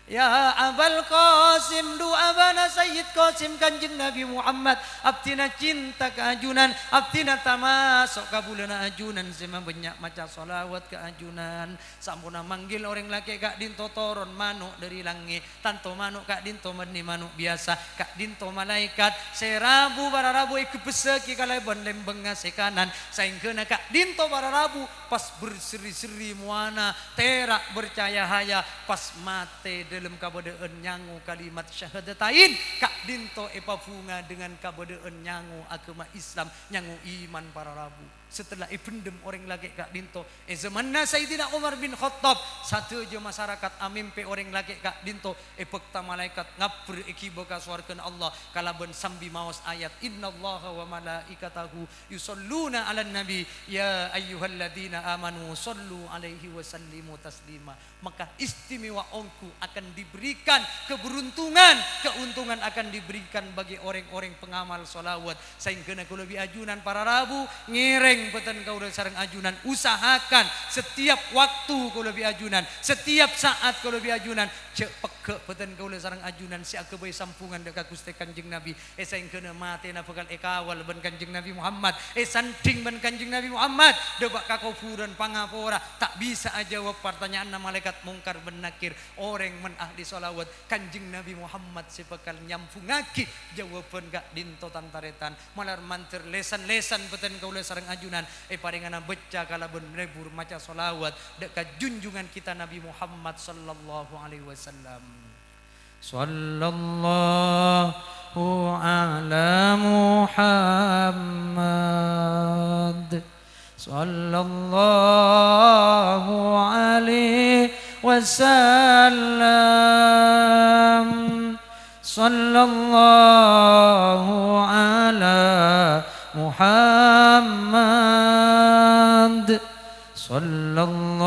ya Abul Qasim doa bana Sayyid Qasim kanjeng Nabi Muhammad abtina cinta keajunan abtina tamasuk kabulana ajunan sema banyak maca salawat keajunan sampuna manggil orang laki kak dinto toron manuk dari langit tanto manuk kak dinto meni manuk biasa kak dinto malaikat serabu para rabu iku beseki kalaban lembeng ngase kanan saingkeuna kak dinto para rabu pas berseri-seri muana terak bercahaya pas mate dalam kabadaan nyangu kalimat syahadatain kak dinto epapunga dengan kabadaan nyangu agama Islam nyangu iman para rabu setelah pendem orang lagi kak dinto zamanna Sayyidina Umar bin Khattab satu je masyarakat amimpe orang lagi kak dinto pekta malaikat ngapur ikiboka suarkan Allah kalaban sambi mawas ayat innallaha wa malaikatahu yusalluna ala nabi ya ayyuhalladzina amanu sallu alaihi wasallimu taslima maka istimewa ongku akan diberikan keberuntungan keuntungan akan diberikan bagi orang-orang pengamal solawat sehingga kula bi ajunan para rabu ngireng beten kau sareng ajunan usahakan setiap waktu kula bi ajunan setiap saat kula bi ajunan cek peke beten kau sareng ajunan si akebay sampungan dekat Gusti Kanjeng Nabi sehingga mate na bekal ekawal ben Kanjeng Nabi Muhammad sanding ben Kanjeng Nabi Muhammad debak kakufuran pangapora tak bisa aja jawab pertanyaan na malaikat mungkar ben nakir orang men ahli solawat Kanjeng Nabi Muhammad sepekal nyampungaki jawaban gak dinto tantaretan malar mantir lesan-lesan beten kau sareng ajunan paringana beca kalaben lebur maca solawat dekat junjungan kita Nabi Muhammad sallallahu alaihi wasallam sallallahu ala Muhammad sallallahu alaihi wasallam sallallahu ala Muhammad sallallahu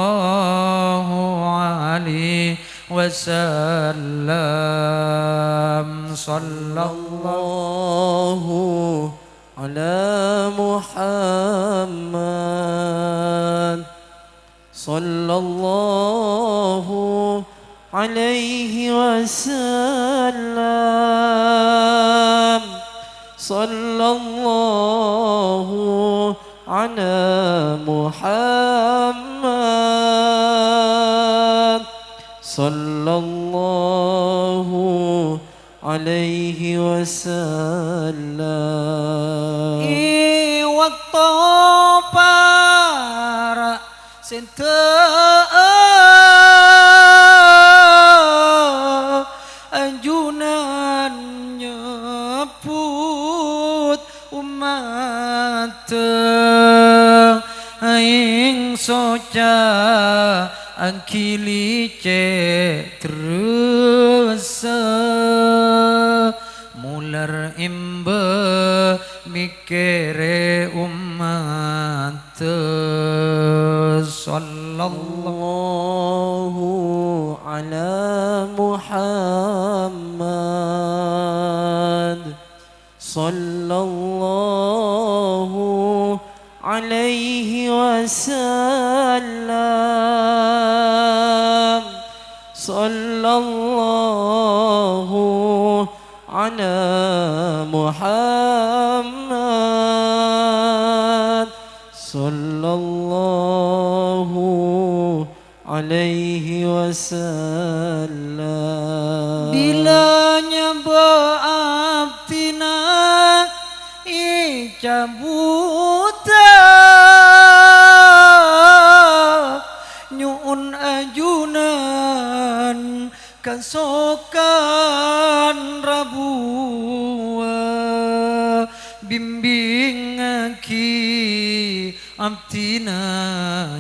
alaihi wasallam sallallahu ala Muhammad sallallahu alaihi wasallam sallallahu ala Muhammad sallallahu alaihi wasallam. Waktu para anjunan nyebut umat aing soca angkili terus mular imbe mikere umat sallallahu ala Muhammad sallallahu alaihi wasallam sallallahu ala Muhammad sallallahu alaihi wasallam. Bilanya beabtina icabuta nyuun ajunan kasokan rabua bimbing aki abtina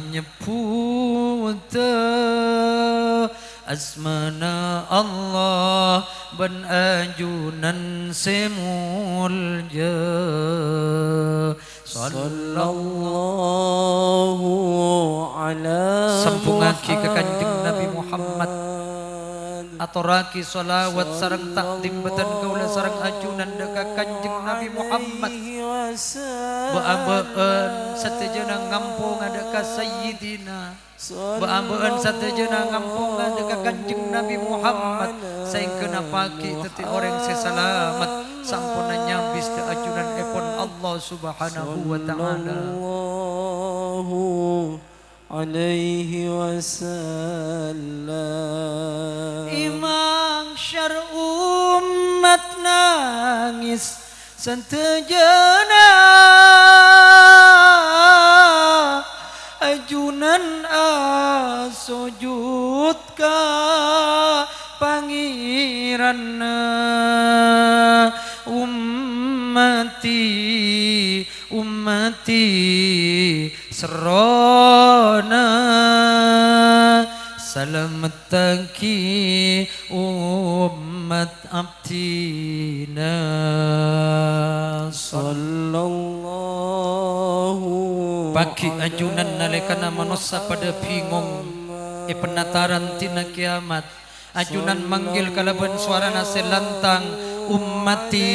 nyeputa asmana Allah ban ajunan semulja sallallahu ala sampungaki ke Kanjeng Nabi Muhammad aturaki salawat sareng takdim beten kaula sareng ajunan deka Kanjeng Nabi Muhammad baabeun satejana ngampung deka sayyidina baabeun satejana ngampung deka Kanjeng Nabi Muhammad saengkeuna paki teti oreng sesalamet sampuna nyambis teu ajunan epon Allah Subhanahu wa taala alaihi wasallam. Imam syar umat nangis santejana ajunan asujud ka pangeranna ummati serona salamataki umat abdina sallallahu pagi ajunan nalekana manusia pada bingung penataran tina kiamat ajunan manggil kalaban suara nase lantang ummati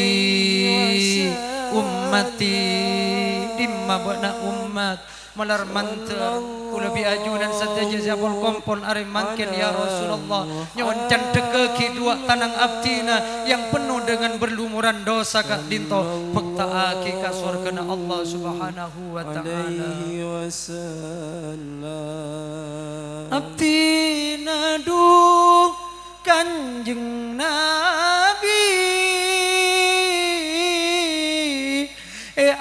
dimma bana umat malar mantel kula bi ajunan sateja siapol kompon are mangken ya Rasulullah nyawan can dekeki dua tanang abdina yang penuh dengan berlumuran dosa kak dinto pektaaki ka surgana Allah Subhanahu wa taala abdina du Kanjeng Nabi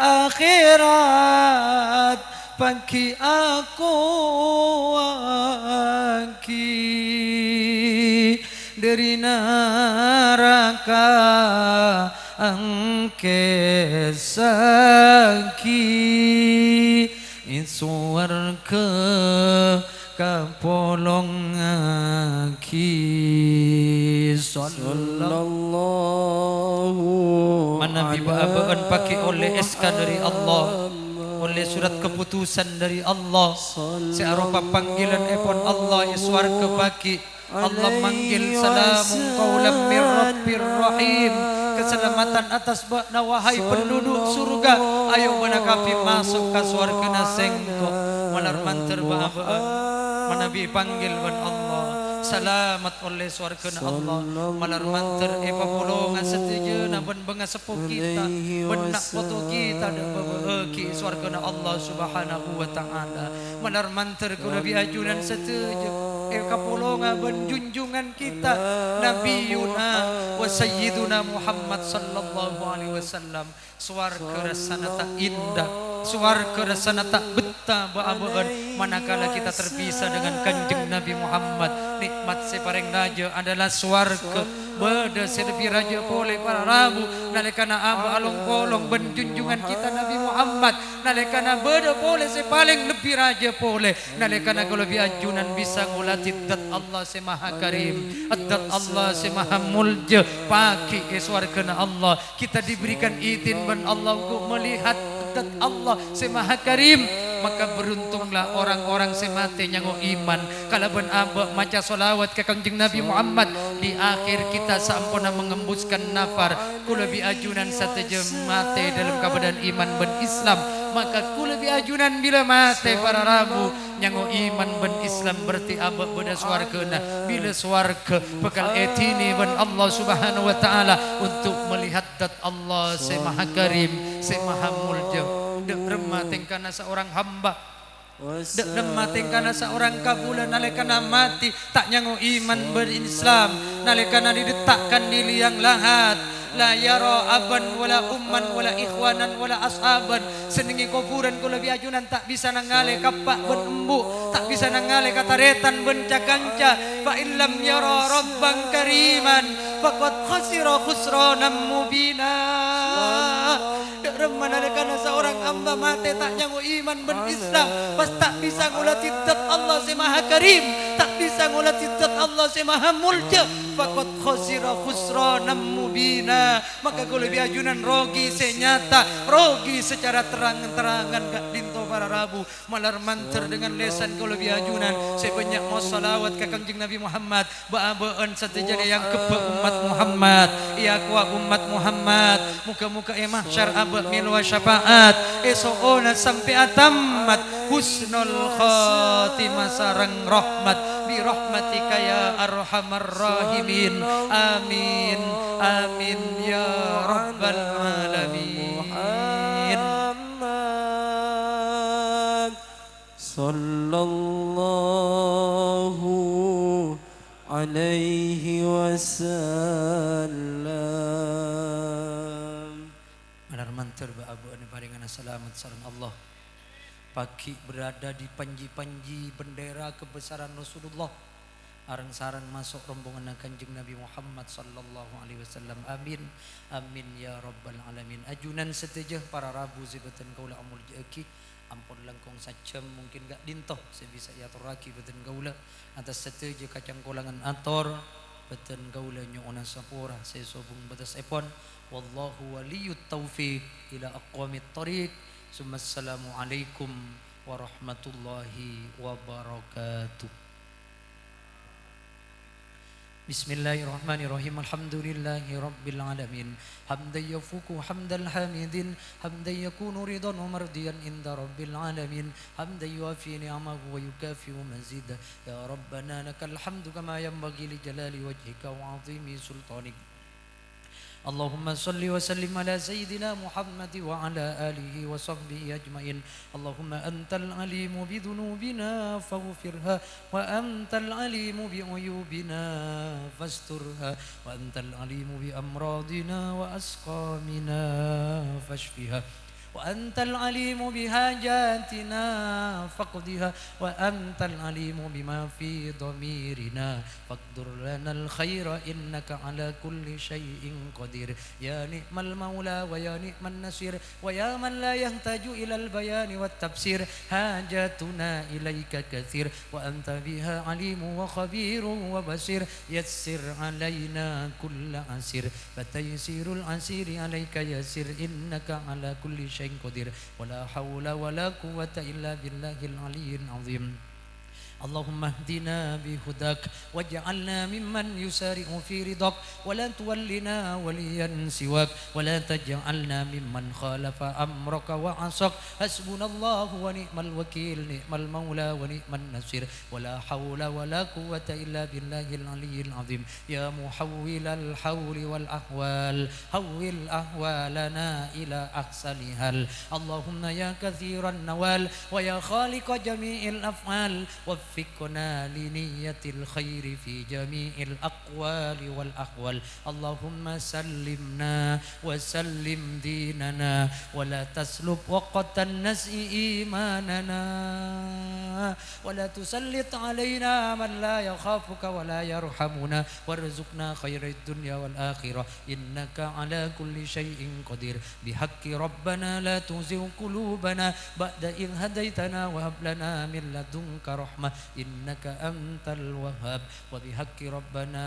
akhirat pagi aku aki dari neraka angke saki iswarga kapolong aki sallallahu Manabi baabaan pakai oleh SK dari Allah, oleh surat keputusan dari Allah, searupa panggilan epon Allah iswar kebaki Allah manggil salamun qaulam mir rabbir rahim, keselamatan atas bakna wahai penduduk surga, ayo menakapi masuk ke surga nasengko malar manter baabaan manabi panggil ban Allah salamat oleh surga Allah malar manter epapulungan setuju na ben benga sepuh kita benak foto kita da babeki surga Allah subhanahu wa ta'ala malar manter kula biajunan setuju kapulungan ben junjungan kita nabiyuna wa sayyiduna Muhammad sallallahu alaihi wasallam swarga rasana tak indah, swarga rasana tak betah baabaan manakala kita terpisah dengan kanjeng Nabi Muhammad. Nikmat separeng raja adalah swarga beda selebih raja boleh para rabu nalikana amba along kolong ben junjungan kita Nabi Muhammad nalikana beda boleh sepaling lebih raja boleh nalikana kalau biajunan bisa ngulati dat Allah se maha karim dat Allah se maha mulja paki swarga Allah kita diberikan izin ben Allah untuk melihat dat Allah se maha karim maka beruntunglah orang-orang semate nyango iman kalaban aba maca solawat ke kanjeng Nabi Muhammad di akhir kita sampuna mengembuskan nafar kula bi ajunan sateje mate dalam keadaan iman ben Islam maka kula bi ajunan bila mate para rabu nyango iman ben Islam berarti aba beda swargana bila swarga bekal etini ben Allah subhanahu wa ta'ala untuk melihat dat Allah se maha karim se maha mulja dek remah tengkana seorang hamba dek remah tengkana seorang kabula nalikana mati tak nyango iman berislam nalikana didetakkan di liang lahat la yara aban wala umman wala ikhwanan wala ashaban senengi kuburan kula biajunan tak bisa nangale kapak ben embu tak bisa nangale kataretan ben cakanca fa illam yara rabban kariman faqad khasira khusranan mubina remana lekana seorang hamba mati tak nyangu iman ben Islam pas tak bisa ngulati dat Allah si maha karim tak bisa ngulati dat Allah si maha mulja faqad khasira khusranan mubina maka kula biajunan rogi senyata rogi secara terang-terangan gak dinto para rabu malar manter dengan lesan kula biajunan sebanyak mau salawat ke kanjeng Nabi Muhammad baabaan satejana yang kepe umat Muhammad ya kuat umat Muhammad muka-muka mahsyar abad milwa syafaat esokona sampai atamat husnul khatimah sareng rahmat bi rahmatika ya arhamar rahimin amin amin ya rabbal alamin Muhammad sallallahu alaihi wasallam manar manter baabu ane paringan selamat sareng Allah pagi berada di panji-panji bendera kebesaran Rasulullah arang-sarang masuk rombongan kanjeng Nabi Muhammad sallallahu alaihi wasallam amin amin ya rabbal alamin ajunan setejah para rabu zibatan kaula amul jeki ampun langkong sajam mungkin gak dintoh sebisa ya turaki beten kaula atas setejah kacang kolangan ator beten kaula nyuona sapura sesobung batas epon wallahu waliyut taufiq ila aqwamit thariq summa assalamu alaikum warahmatullahi wabarakatuh. Bismillahirrahmanirrahim. Alhamdulillahi rabbil alamin. Hamdan yafuku hamdal hamidin, hamdan yakunu ridan wa mardiyan inda rabbil alamin. Hamdan yuafi ni'amahu wa yukafi mazida. Ya Rabbana lakal hamdu kama yanbaghi li jalali wajhika wa 'azimi sultanik. Allahumma salli wa sallim ala sayyidina Muhammad wa ala alihi wa sahbihi ajma'in. Allahumma antal alimu bi dhunubina faghfirha wa antal alimu bi uyubina fasturha wa antal alimu bi amradina wa asqamina fashfiha وأنت العليم بحاجاتنا فاقضها وأنت العليم بما في ضميرنا فاقدر لنا الخير إنك على كل شيء قدير يا نعم المولى ويا نعم النصير ويا من لا يحتاج إلى البيان والتفسير حاجاتنا إليك كثير وأنت بها عليم وخبير وبصير يسر علينا كل عسير فتيسير العسير عليك يسير إنك على كل شيء قدير ولا حول ولا قوة إلا بالله العلي العظيم اللهم اهدنا بهداك واجعلنا ممن يسارع في رضاك ولا تولنا وليا سواك ولا تجعلنا ممن خالف أمرك وعصاك حسبنا الله ونعم الوكيل نعم المولى ونعم النصير ولا حول ولا قوة إلا بالله العلي العظيم يا محول الحول والأحوال حول أحوالنا إلى أحسنها اللهم يا كثير النوال ويا خالق جميع الأفعال وفقنا لنية الخير في جميع الأقوال والأحوال اللهم سلمنا وسلم ديننا ولا تسلب وقت النسء إيماننا ولا تسلط علينا من لا يخافك ولا يرحمنا وارزقنا خير الدنيا والآخرة إنك على كل شيء قدير بحق ربنا لا تزغ قلوبنا بعد إذ هديتنا وهب لنا من لدنك رحمة إنك أنت الوهاب وبحق ربنا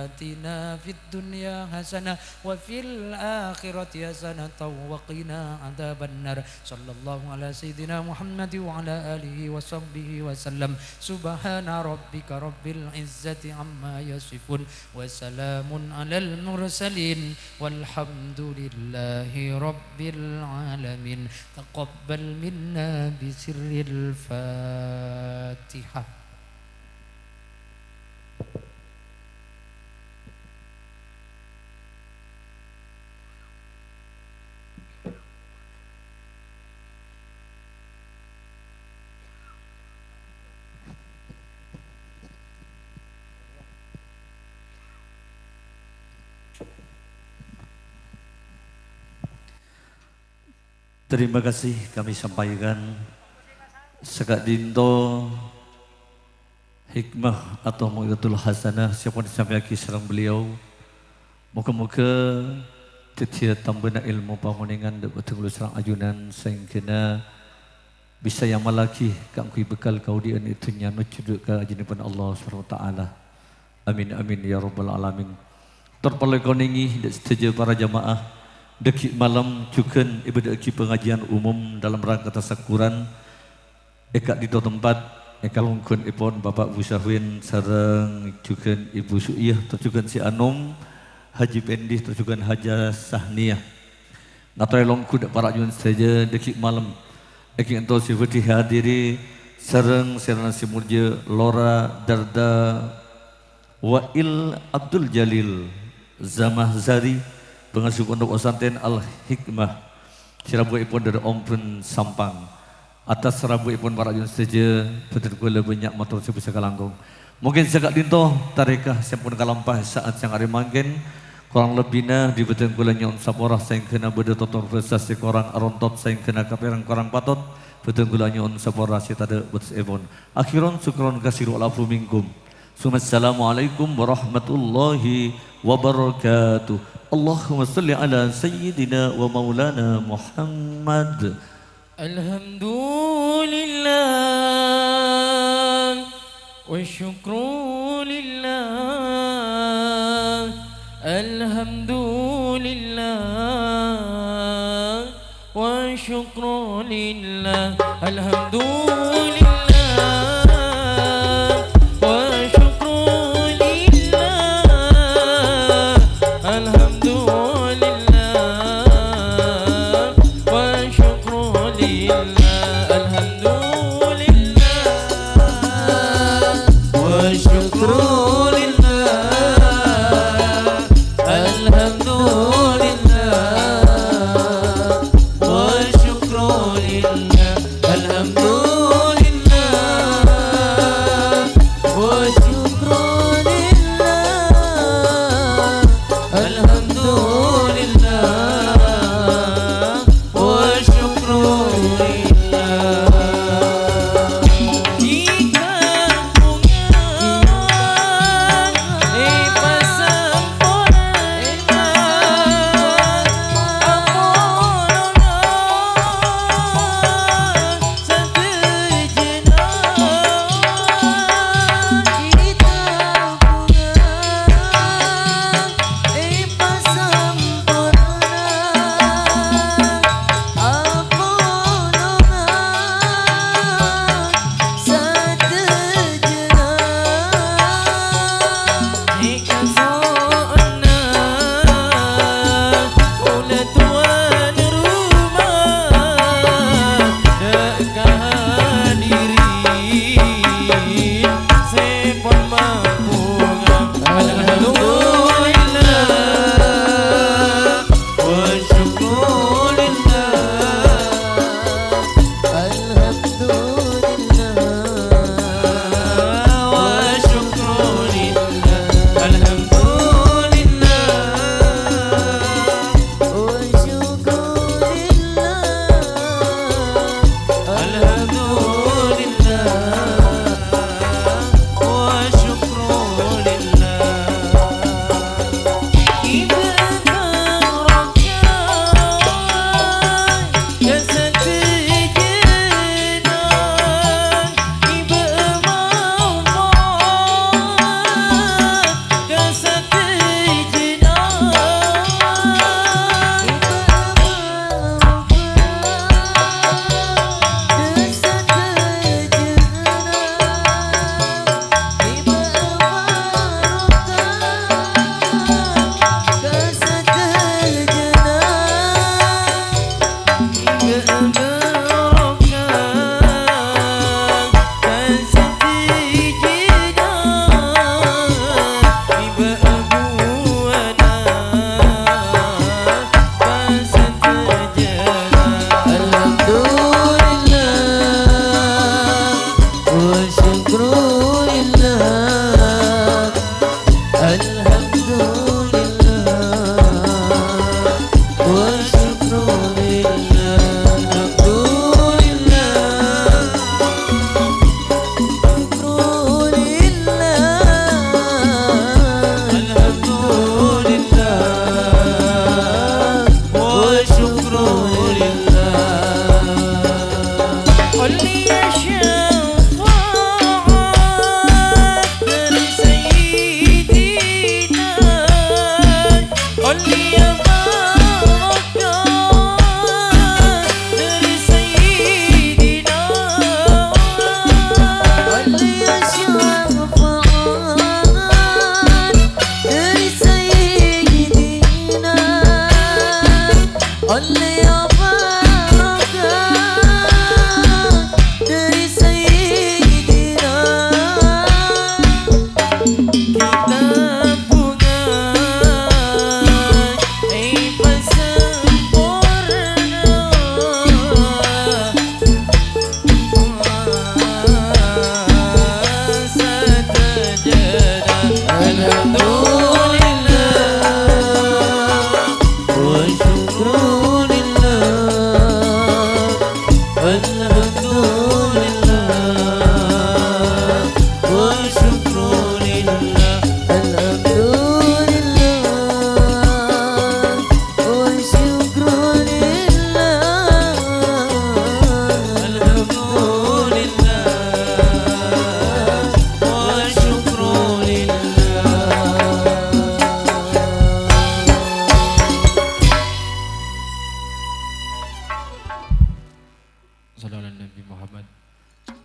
آتنا في الدنيا حسنة وفي الآخرة حسنة وقنا عذاب النار صلى الله على سيدنا محمد وعلى آله وصحبه وسلم سبحان ربك رب العزة عما يصفون وسلام على المرسلين والحمد لله رب العالمين تقبل منا بسر الفاتحة. Terima kasih kami sampaikan sekak dinto hikmah atau mau'izatul hasanah siapa disampaikan serang beliau. Moga-moga tiada tambah ilmu panguningan dan betul serang ajunan sehingga bisa yang malaki kang kui bekal kau dian itu nyano cuduk ke ajanipan Allah SWT. Amin amin ya rabbal alamin. Terpalai koningi dan setuju para jamaah. Dekik malam juga ibadah pengajian umum dalam rangka tasakuran ekak di tempat ekal lungkun ipon Bapak Bu Syahwin sareng juga Ibu Suiyah terjugan si Anum Haji Pendi terjugan Haja Sahniyah natoi longku dak para jun saja dekik malam ekik ento si Fati hadiri sareng serana si Murja Lora Darda Wail Abdul Jalil Zamah Zari pengasuh pondok pesantren Al-Hikmah sirabu ipon dari Ompun Sampang atas sirabu ipon para jun saja betul gula banyak motor sebisa kalangkung mungkin segak dinto tarekah sempun kalampah saat yang hari manggen kurang lebihnya di betul gula nyon saporah sayang kena beda totor prestasi korang arontot sayang kena kaperang korang patot betul gula nyon saporah si tada betul ipon akhiron sukron kasiru alafu minkum Assalamualaikum warahmatullahi wabarakatuh. Allahumma salli ala sayyidina wa maulana Muhammad. Alhamdulillah wa syukru lillah. Alhamdulillah wa syukru lillah. Alhamdulillah. Alhamdulillah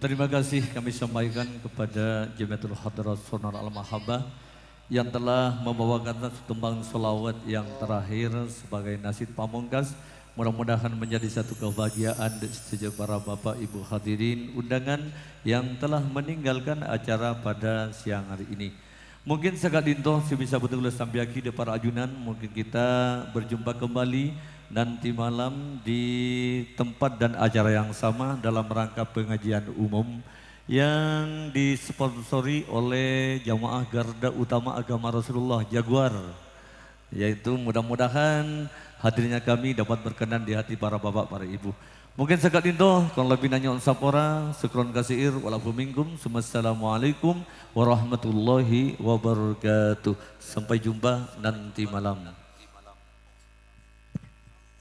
Terima kasih kami sampaikan kepada Jamiatul Hadrat Sonar Al-Mahabbah yang telah membawakan tumbang sholawat yang terakhir sebagai nasib pamungkas. Mudah-mudahan menjadi satu kebahagiaan sejak para bapak ibu hadirin undangan yang telah meninggalkan acara pada siang hari ini. Mungkin sekali dinto sebisa betul sampai akhir para ajunan. Mungkin kita berjumpa kembali nanti malam di tempat dan acara yang sama dalam rangka pengajian umum yang disponsori oleh Jamaah Garda Utama Agama Rasulullah Jaguar, yaitu mudah-mudahan hadirnya kami dapat berkenan di hati para bapak, para ibu. Mungkin sekali itu, kalau lebih nanya on sapora, syukron kasiir, walaupun minkum, assalamualaikum warahmatullahi wabarakatuh. Sampai jumpa nanti malam.